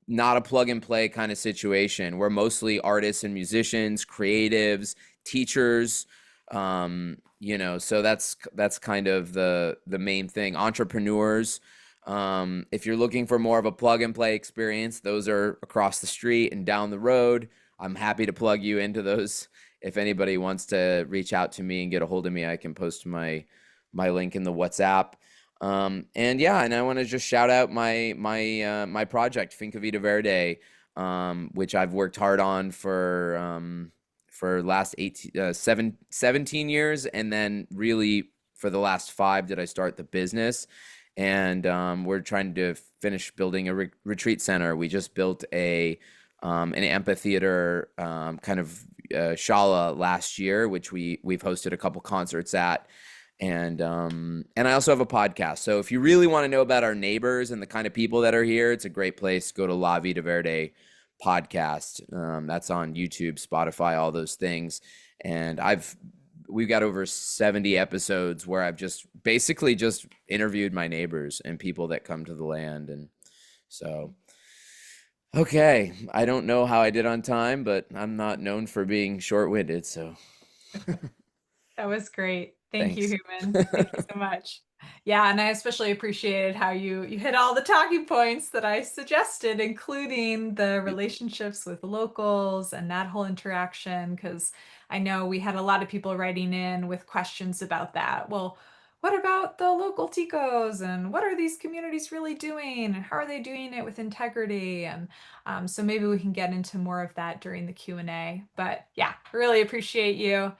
not a plug and play kind of situation. We're mostly artists and musicians, creatives, teachers, you know, so that's kind of the main thing. Entrepreneurs. If you're looking for more of a plug and play experience, those are across the street and down the road. I'm happy to plug you into those. If anybody wants to reach out to me and get a hold of me, I can post my link in the WhatsApp. And yeah, and I want to just shout out my project, Finca Vida Verde, which I've worked hard on for last 17 years, and then really for the last 5 did I start the business. And we're trying to finish building a retreat center. We just built an amphitheater kind of shala last year, which we've hosted a couple concerts at. And I also have a podcast. So if you really want to know about our neighbors and the kind of people that are here, it's a great place. Go to La Vida Verde podcast. That's on YouTube, Spotify, all those things. And we've got over 70 episodes where I've just basically just interviewed my neighbors and people that come to the land. And so, okay, I don't know how I did on time, but I'm not known for being short-winded, so. That was great. Thank you, Thanks. Human. Thank you so much. Yeah, and I especially appreciated how you hit all the talking points that I suggested, including the relationships with locals and that whole interaction, because I know we had a lot of people writing in with questions about that. Well, what about the local ticos, and what are these communities really doing, and how are they doing it with integrity? And so maybe we can get into more of that during the Q&A. But yeah, really appreciate your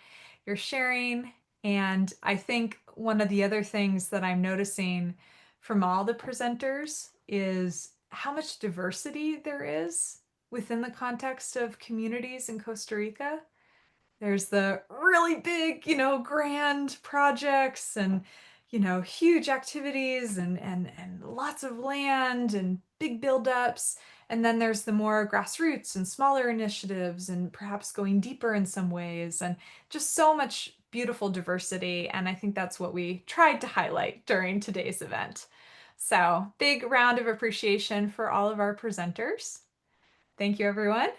sharing. And I think one of the other things that I'm noticing from all the presenters is how much diversity there is within the context of communities in Costa Rica. There's the really big, grand projects and, huge activities and lots of land and big buildups. And then there's the more grassroots and smaller initiatives and perhaps going deeper in some ways, and just so much beautiful diversity. And I think that's what we tried to highlight during today's event. So big round of appreciation for all of our presenters. Thank you, everyone.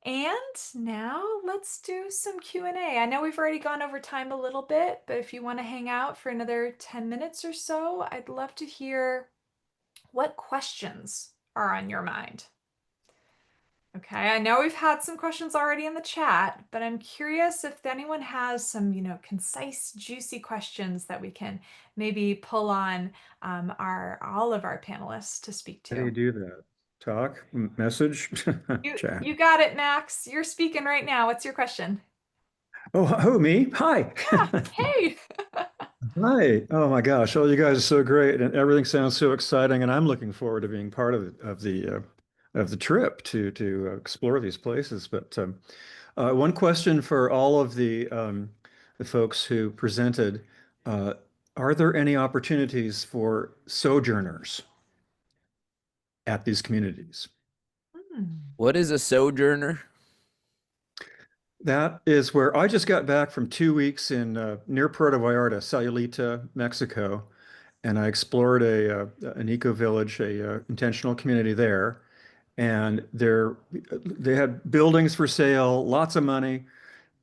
And now let's do some Q&A. I know we've already gone over time a little bit, but if you want to hang out for another 10 minutes or so, I'd love to hear what questions are on your mind. Okay, I know we've had some questions already in the chat, but I'm curious if anyone has some, concise, juicy questions that we can maybe pull on all of our panelists to speak to. How do you do that? Talk, message, chat. You got it, Max. You're speaking right now. What's your question? Oh, me? Hi. Yeah. Hey. Hi. Oh my gosh. Oh, you guys are so great, and everything sounds so exciting. And I'm looking forward to being part of the the trip to explore these places. But one question for all of the folks who presented: are there any opportunities for sojourners at these communities? What is a sojourner? That is where I just got back from 2 weeks in near Puerto Vallarta, Sayulita, Mexico, and I explored an eco-village, a intentional community there. And they had buildings for sale, lots of money.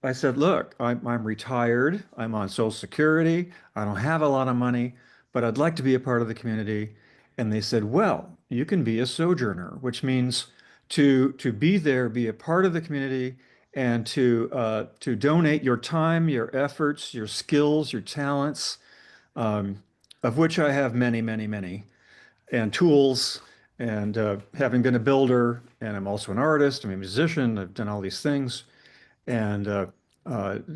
I said, look, I'm retired. I'm on Social Security. I don't have a lot of money, but I'd like to be a part of the community. And they said, well, you can be a sojourner, which means to be there, be a part of the community, and to donate your time, your efforts, your skills, your talents, of which I have many, many, many, and tools. And having been a builder, and I'm also an artist, I'm a musician, I've done all these things. And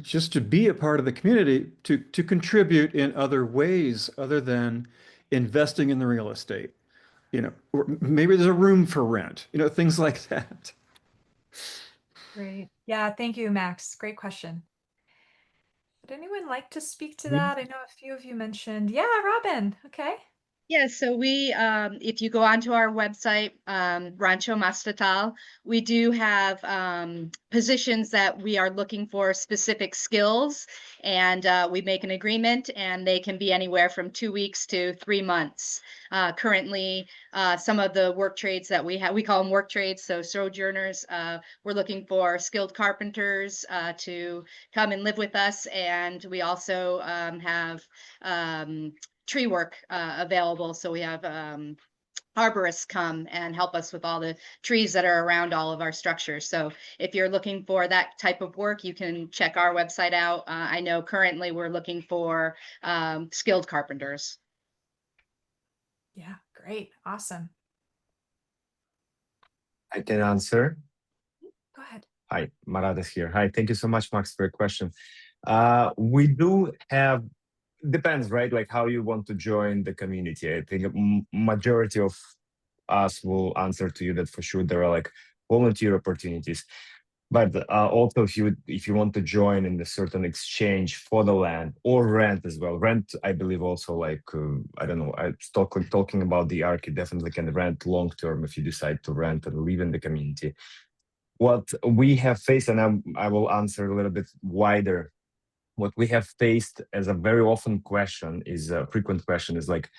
just to be a part of the community, to contribute in other ways other than investing in the real estate. Or maybe there's a room for rent, things like that. Great. Yeah, thank you, Max. Great question. Would anyone like to speak to that? I know a few of you mentioned. Yeah, Robin. Okay. Yeah, so if you go onto our website, Rancho Mastatal, we do have positions that we are looking for specific skills, and we make an agreement, and they can be anywhere from 2 weeks to 3 months. Currently, some of the work trades that we have, we call them work trades, so sojourners, we're looking for skilled carpenters to come and live with us, and we also have tree work available. So we have arborists come and help us with all the trees that are around all of our structures. So if you're looking for that type of work, you can check our website out. I know currently we're looking for skilled carpenters. Yeah, great. Awesome. I can answer. Go ahead. Hi, Marat is here. Hi, thank you so much, Max, for your question. We do have, depends, right? Like how you want to join the community. I think a majority of us will answer to you that for sure there are like volunteer opportunities. But also, if you want to join in a certain exchange for the land or rent as well, rent, I believe also like I don't know. I talking about the ARC, you definitely can rent long term if you decide to rent and live in the community. What we have faced, and I will answer a little bit wider. What we have faced as a very often question is a frequent question is like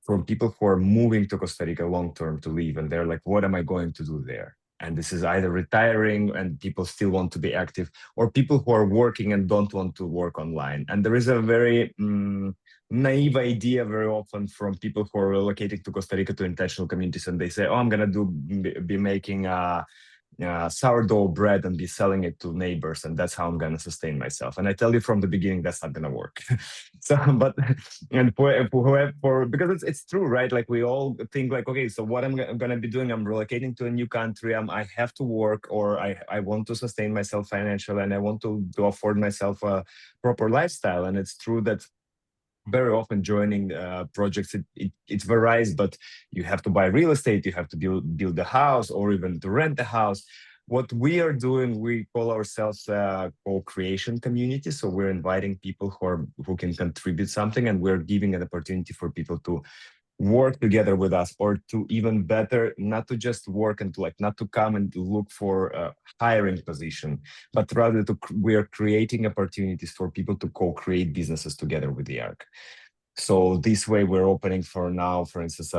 from people who are moving to Costa Rica long term to live, and they're like, what am I going to do there? And this is either retiring and people still want to be active, or people who are working and don't want to work online. And there is a very naive idea very often from people who are relocating to Costa Rica to intentional communities, and they say, oh, I'm gonna be making sourdough bread and be selling it to neighbors, and that's how I'm gonna sustain myself. And I tell you from the beginning, that's not gonna work. So, but and for because it's true, right? Like we all think like, okay, so what I'm gonna be doing? I'm relocating to a new country. I have to work, or I want to sustain myself financially, and I want to afford myself a proper lifestyle. And it's true that very often joining projects, it varies, but you have to buy real estate, you have to build a house, or even to rent a house. What we are doing, we call ourselves a co-creation community. So we're inviting people who can contribute something, and we're giving an opportunity for people to work together with us, or to even better, not to just work and to like not to come and look for a hiring position, but rather we are creating opportunities for people to co-create businesses together with the ARC. So this way we're opening for now, for instance,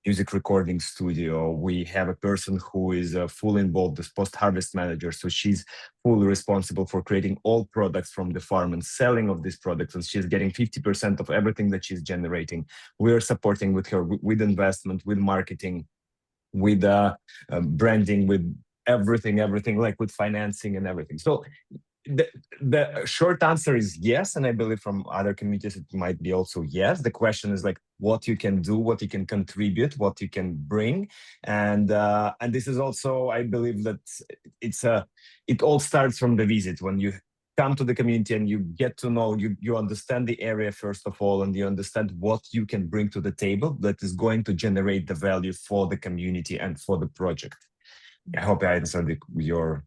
music recording studio. We have a person who is fully involved as post-harvest manager. So she's fully responsible for creating all products from the farm and selling of these products. And she's getting 50% of everything that she's generating. We are supporting with her with investment, with marketing, with branding, with everything, like with financing and everything. So the short answer is yes, and I believe from other communities it might be also yes. The question is like what you can do, what you can contribute, what you can bring, and this is also, I believe that it all starts from the visit. When you come to the community and you get to know, you understand the area first of all, and you understand what you can bring to the table that is going to generate the value for the community and for the project. I hope I answered your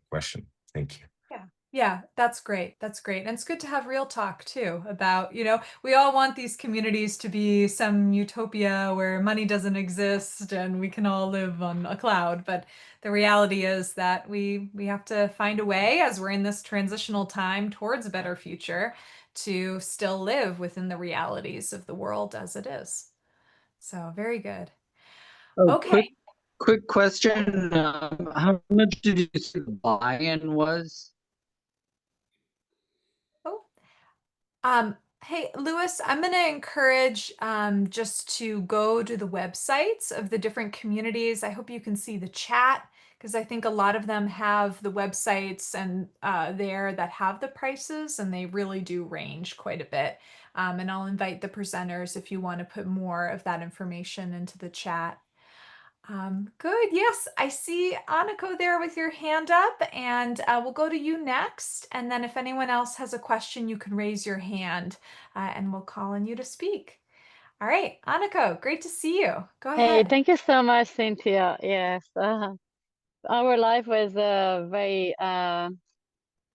question. Thank you. Yeah, that's great. That's great. And it's good to have real talk too about, we all want these communities to be some utopia where money doesn't exist and we can all live on a cloud. But the reality is that we have to find a way, as we're in this transitional time towards a better future, to still live within the realities of the world as it is. So very good. Oh, Okay. quick question. How much did you say the buy-in was? Hey, Lewis, I'm going to encourage just to go to the websites of the different communities. I hope you can see the chat because I think a lot of them have the websites and there that have the prices, and they really do range quite a bit. And I'll invite the presenters if you want to put more of that information into the chat. Good. Yes, I see Aniko there with your hand up, and we'll go to you next. And then if anyone else has a question, you can raise your hand and we'll call on you to speak. All right, Aniko, great to see you. Go Hey, ahead. thank you so much, Cynthia. Yes, our life was very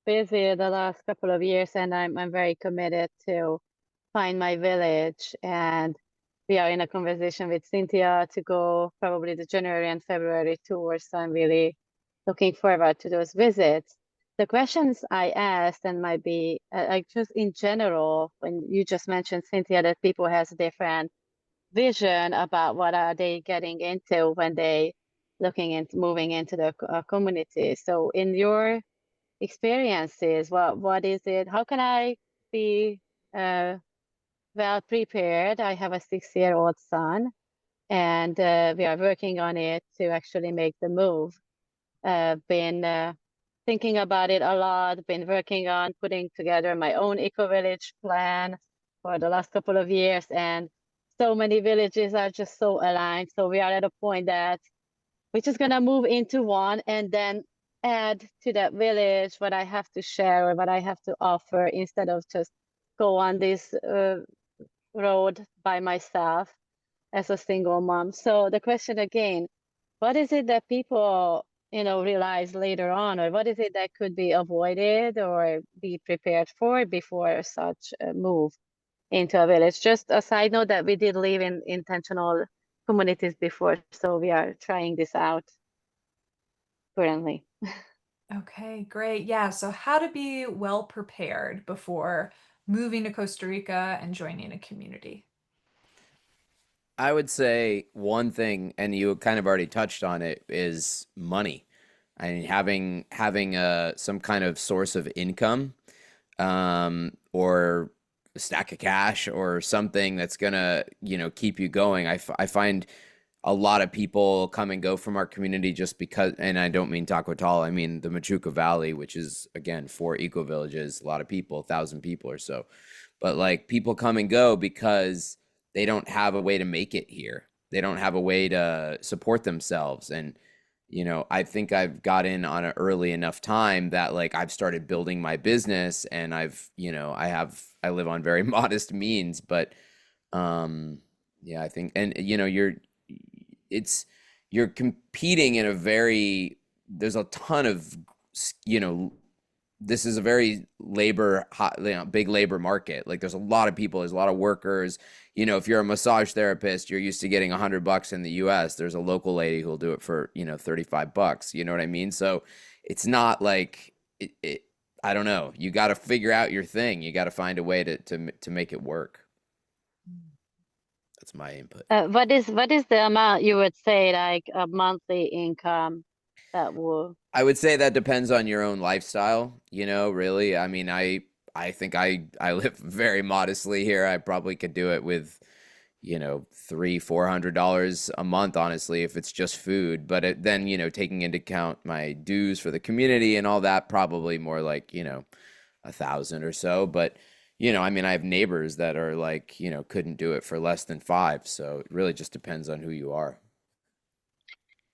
busy the last couple of years, and I'm very committed to find my village. And we are in a conversation with Cynthia to go probably the January and February tours. So I'm really looking forward to those visits. The questions I asked and might be like just in general, when you just mentioned, Cynthia, that people has different vision about what are they getting into when they looking into moving into the community. So in your experiences, what is it? How can I be well prepared? I have a 6-year-old son, and we are working on it to actually make the move. Been thinking about it a lot, been working on putting together my own Ecovillage plan for the last couple of years, and so many villages are just so aligned. So we are at a point that we're just gonna move into one and then add to that village what I have to share or what I have to offer instead of just go on this road by myself as a single mom. So the question again, what is it that people, realize later on, or what is it that could be avoided or be prepared for before such a move into a village? Just a side note that we did live in intentional communities before, so we are trying this out currently. Okay, great. Yeah, so how to be well prepared before moving to Costa Rica and joining a community. I would say one thing, and you kind of already touched on it, is money. I mean, having some kind of source of income, or a stack of cash or something that's gonna, keep you going. I find a lot of people come and go from our community just because, and I don't mean Taco Tal, I mean the Machuca Valley, which is again 4 eco villages, a lot of people, 1,000 people or so. But like people come and go because they don't have a way to make it here. They don't have a way to support themselves. And, I think I've got in on an early enough time that like I've started building my business, and I live on very modest means, but yeah, I think, and you're competing in there's a ton of, this is a very big labor market. Like there's a lot of people, there's a lot of workers. If you're a massage therapist, you're used to getting $100 in the US. There's a local lady who'll do it for, $35. You know what I mean? So it's not like I don't know. You got to figure out your thing. You got to find a way to make it work. That's my input. What is the amount you would say, like a monthly income that will? I would say that depends on your own lifestyle, really. I mean, I think I live very modestly here. I probably could do it with, $300-400 a month, honestly, if it's just food. But then, taking into account my dues for the community and all that, probably more like, 1,000 or so. But, I mean, I have neighbors that are like, couldn't do it for less than 5. So it really just depends on who you are.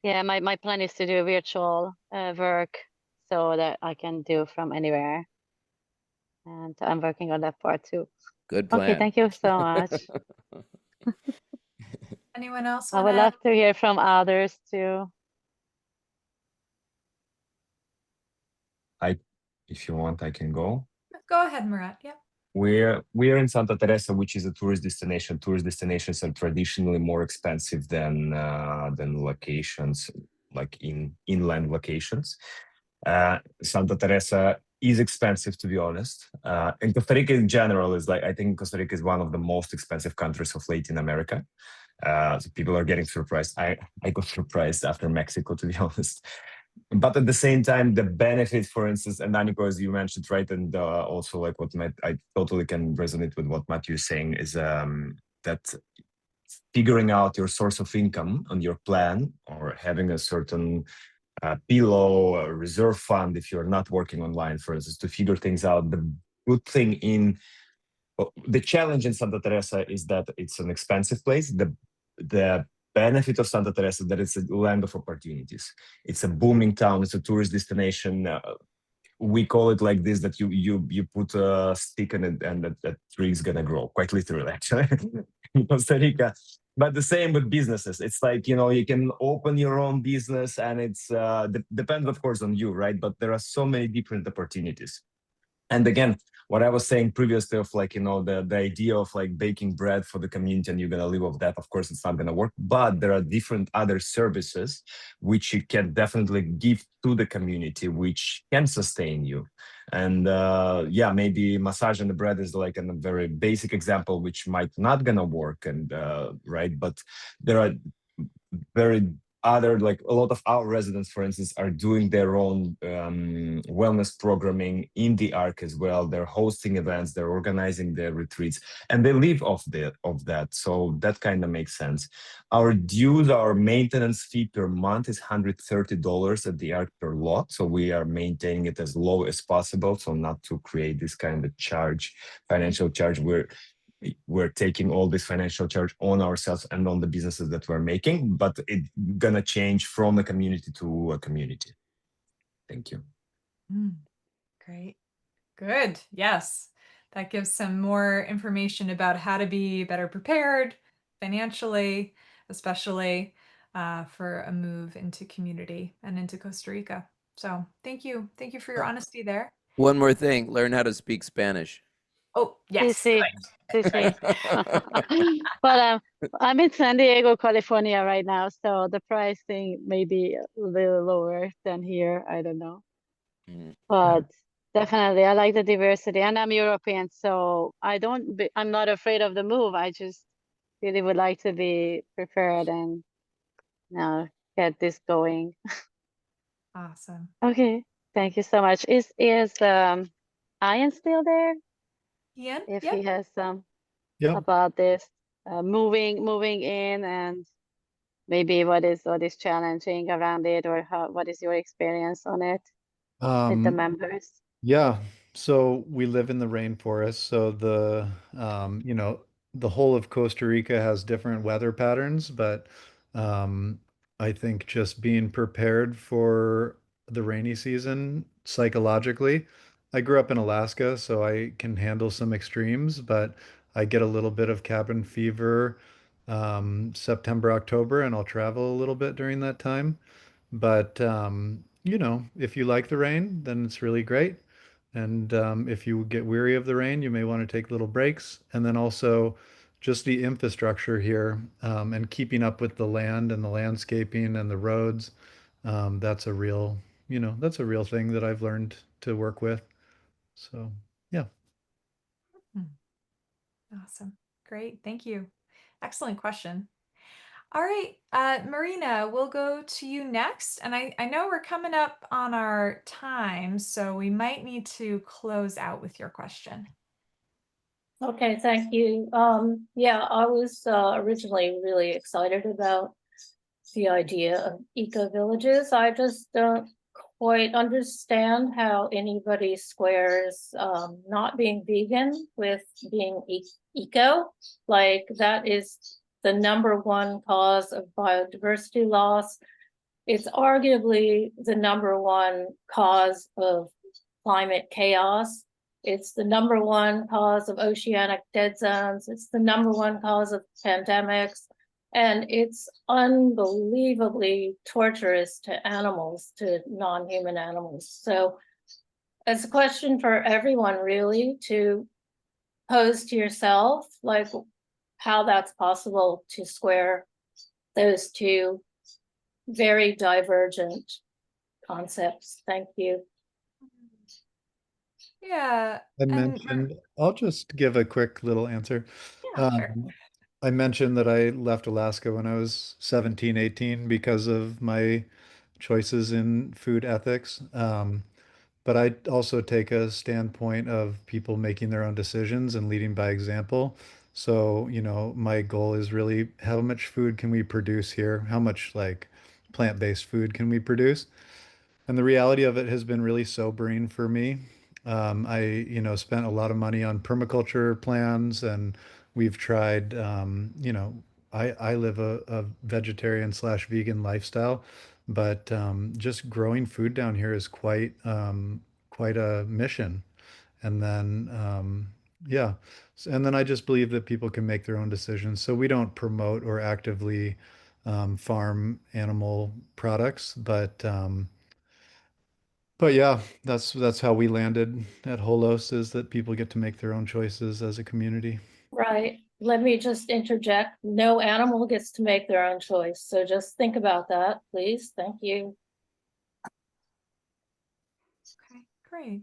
Yeah, my plan is to do virtual work. so that I can do from anywhere. And I'm working on that part too. Good plan. Okay, thank you so much. Anyone else I want would to? love to hear from others too. If you want, I can go. Go ahead, Murat. Yeah. We're in Santa Teresa, which is a tourist destination. Tourist destinations are traditionally more expensive than locations like inland locations. Santa Teresa is expensive, to be honest. And Costa Rica in general is like, I think Costa Rica is one of the most expensive countries of Latin America. So people are getting surprised. I got surprised after Mexico, to be honest. But at the same time, the benefit, for instance, and Aniko, as you mentioned, right, and also like what I totally can resonate with what Matthew is saying is that figuring out your source of income on your plan or having a certain pillow or reserve fund if you're not working online, for instance, to figure things out. The good thing the challenge in Santa Teresa is that it's an expensive place. The benefit of Santa Teresa that it's a land of opportunities. It's a booming town. It's a tourist destination. We call it like this, that you put a stick in it and that tree is gonna grow, quite literally, actually, in Costa Rica. But the same with businesses. It's like, you can open your own business and it's depends, of course, on you, right? But there are so many different opportunities. And again, what I was saying previously of like, the idea of like baking bread for the community and you're going to live off that, of course, it's not going to work. But there are different other services which you can definitely give to the community, which can sustain you. And yeah, maybe massage and the bread is like a very basic example, which might not going to work. And right. But there are very like a lot of our residents, for instance, are doing their own wellness programming in the Ark as well. They're hosting events, they're organizing their retreats, and they live off that. So that kind of makes sense. Our dues, our maintenance fee per month is $130 at the Ark per lot. So we are maintaining it as low as possible, so not to create this kind of financial charge. We're taking all this financial charge on ourselves and on the businesses that we're making, but it's gonna change from a community to a community. Thank you. Great. Good. Yes. That gives some more information about how to be better prepared financially, especially for a move into community and into Costa Rica. So thank you. Thank you for your honesty there. One more thing, learn how to speak Spanish. Oh, yes. Sí, sí. But I'm in San Diego, California right now, so the pricing may be a little lower than here. I don't know. But definitely, I like the diversity, and I'm European, so I'm not afraid of the move. I just really would like to be prepared and get this going. Awesome. Okay, thank you so much. Is Ian still there? Ian? If Yep. he has some about this moving in, and maybe what is challenging around it, or what is your experience on it with the members? Yeah, so we live in the rainforest, so the whole of Costa Rica has different weather patterns, but I think just being prepared for the rainy season psychologically. I grew up in Alaska, so I can handle some extremes, but I get a little bit of cabin fever September, October, and I'll travel a little bit during that time. But if you like the rain, then it's really great. And if you get weary of the rain, you may want to take little breaks. And then also just the infrastructure here and keeping up with the land and the landscaping and the roads. That's a real, that's a real thing that I've learned to work with. So, yeah. Awesome. Great. Thank you. Excellent question. All right, Marina, we'll go to you next. And I know we're coming up on our time, so we might need to close out with your question. Okay, thank you. Yeah, I was originally really excited about the idea of eco-villages. I just don't quite understand how anybody squares not being vegan with being eco. Like, that is the #1 cause of biodiversity loss. it's arguably the #1 cause of climate chaos. It's the #1 cause of oceanic dead zones. It's the #1 cause of pandemics. And it's unbelievably torturous to animals, to non-human animals. So it's a question for everyone really to pose to yourself, like how that's possible to square those two very divergent concepts. Thank you. Yeah. I And mentioned, I'll just give a quick little answer. yeah, sure. I mentioned that I left Alaska when I was 17, 18 because of my choices in food ethics. But I also take a standpoint of people making their own decisions and leading by example. So, you know, my goal is really how much food can we produce here? How much like plant-based food can we produce? And the reality of it has been really sobering for me. You know, spent a lot of money on permaculture plans, and we've tried, you know, I live a vegetarian slash vegan lifestyle, but just growing food down here is quite a mission. And then, yeah, and then I just believe that people can make their own decisions. So we don't promote or actively farm animal products, but yeah, that's how we landed at Holos, is that people get to make their own choices as a community. Right. Let me just interject. No animal gets to make their own choice. So just think about that, please. Thank you. Okay, great.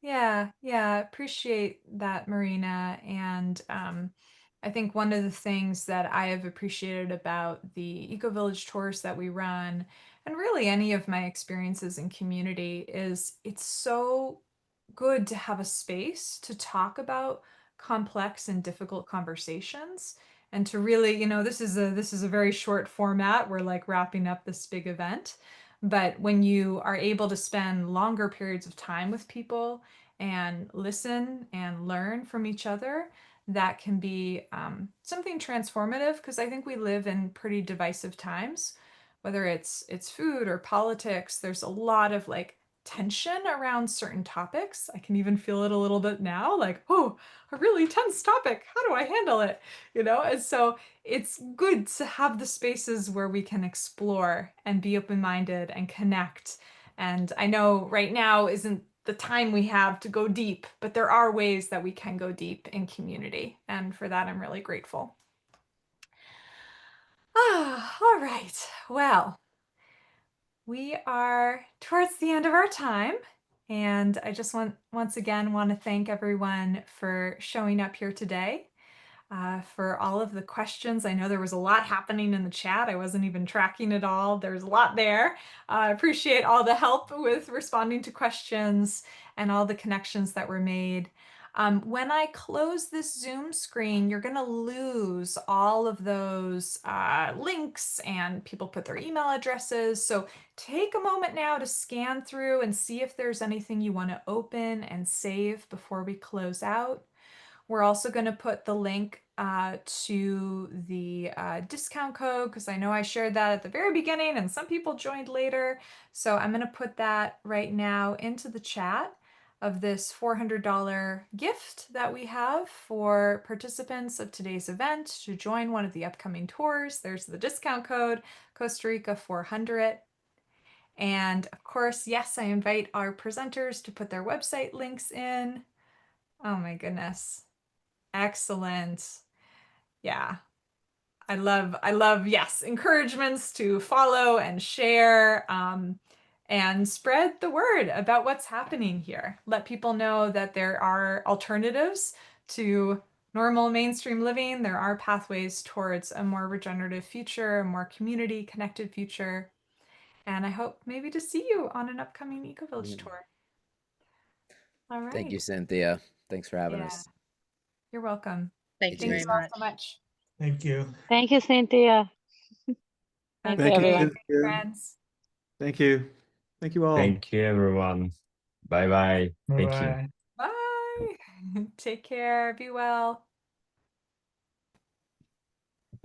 Yeah, yeah, appreciate that, Marina. And I think one of the things that I have appreciated about the Ecovillage tours that we run, and really any of my experiences in community, is it's so good to have a space to talk about complex and difficult conversations, and to really, this is a very short format. We're like wrapping up this big event. But when you are able to spend longer periods of time with people and listen and learn from each other, that can be something transformative, because I think we live in pretty divisive times, whether it's food or politics. There's a lot of like tension around certain topics. I can even feel it a little bit now, like, oh, a really tense topic. How do I handle it? And so it's good to have the spaces where we can explore and be open-minded and connect. And I know right now isn't the time we have to go deep, but there are ways that we can go deep in community. And for that, I'm really grateful. All right. Well, we are towards the end of our time. And I just once again want to thank everyone for showing up here today. For all of the questions. I know there was a lot happening in the chat. I wasn't even tracking it all. There's a lot there. I appreciate all the help with responding to questions and all the connections that were made. When I close this Zoom screen, you're going to lose all of those links, and people put their email addresses. So take a moment now to scan through and see if there's anything you want to open and save before we close out. We're also going to put the link to the discount code, because I know I shared that at the very beginning and some people joined later. So I'm going to put that right now into the chat of this $400 gift that we have for participants of today's event to join one of the upcoming tours. There's the discount code, Costa Rica 400. And of course, yes, I invite our presenters to put their website links in. Oh my goodness. Excellent. Yeah. I love, yes, encouragements to follow and share, and spread the word about what's happening here. Let people know that there are alternatives to normal mainstream living. There are pathways towards a more regenerative future, a more community connected future. And I hope maybe to see you on an upcoming Ecovillage tour. All right. Thank you, Cynthia. Thanks for having Yeah. us. You're welcome. Thank you Thank very you all much. so much. Thank you. Thank you, Cynthia. Thank you, Thank you, everyone. Cynthia. Friends. Thank you. Thank you all. Thank you, everyone. Bye bye. Thank you. Bye-bye. Bye. Take care. Be well.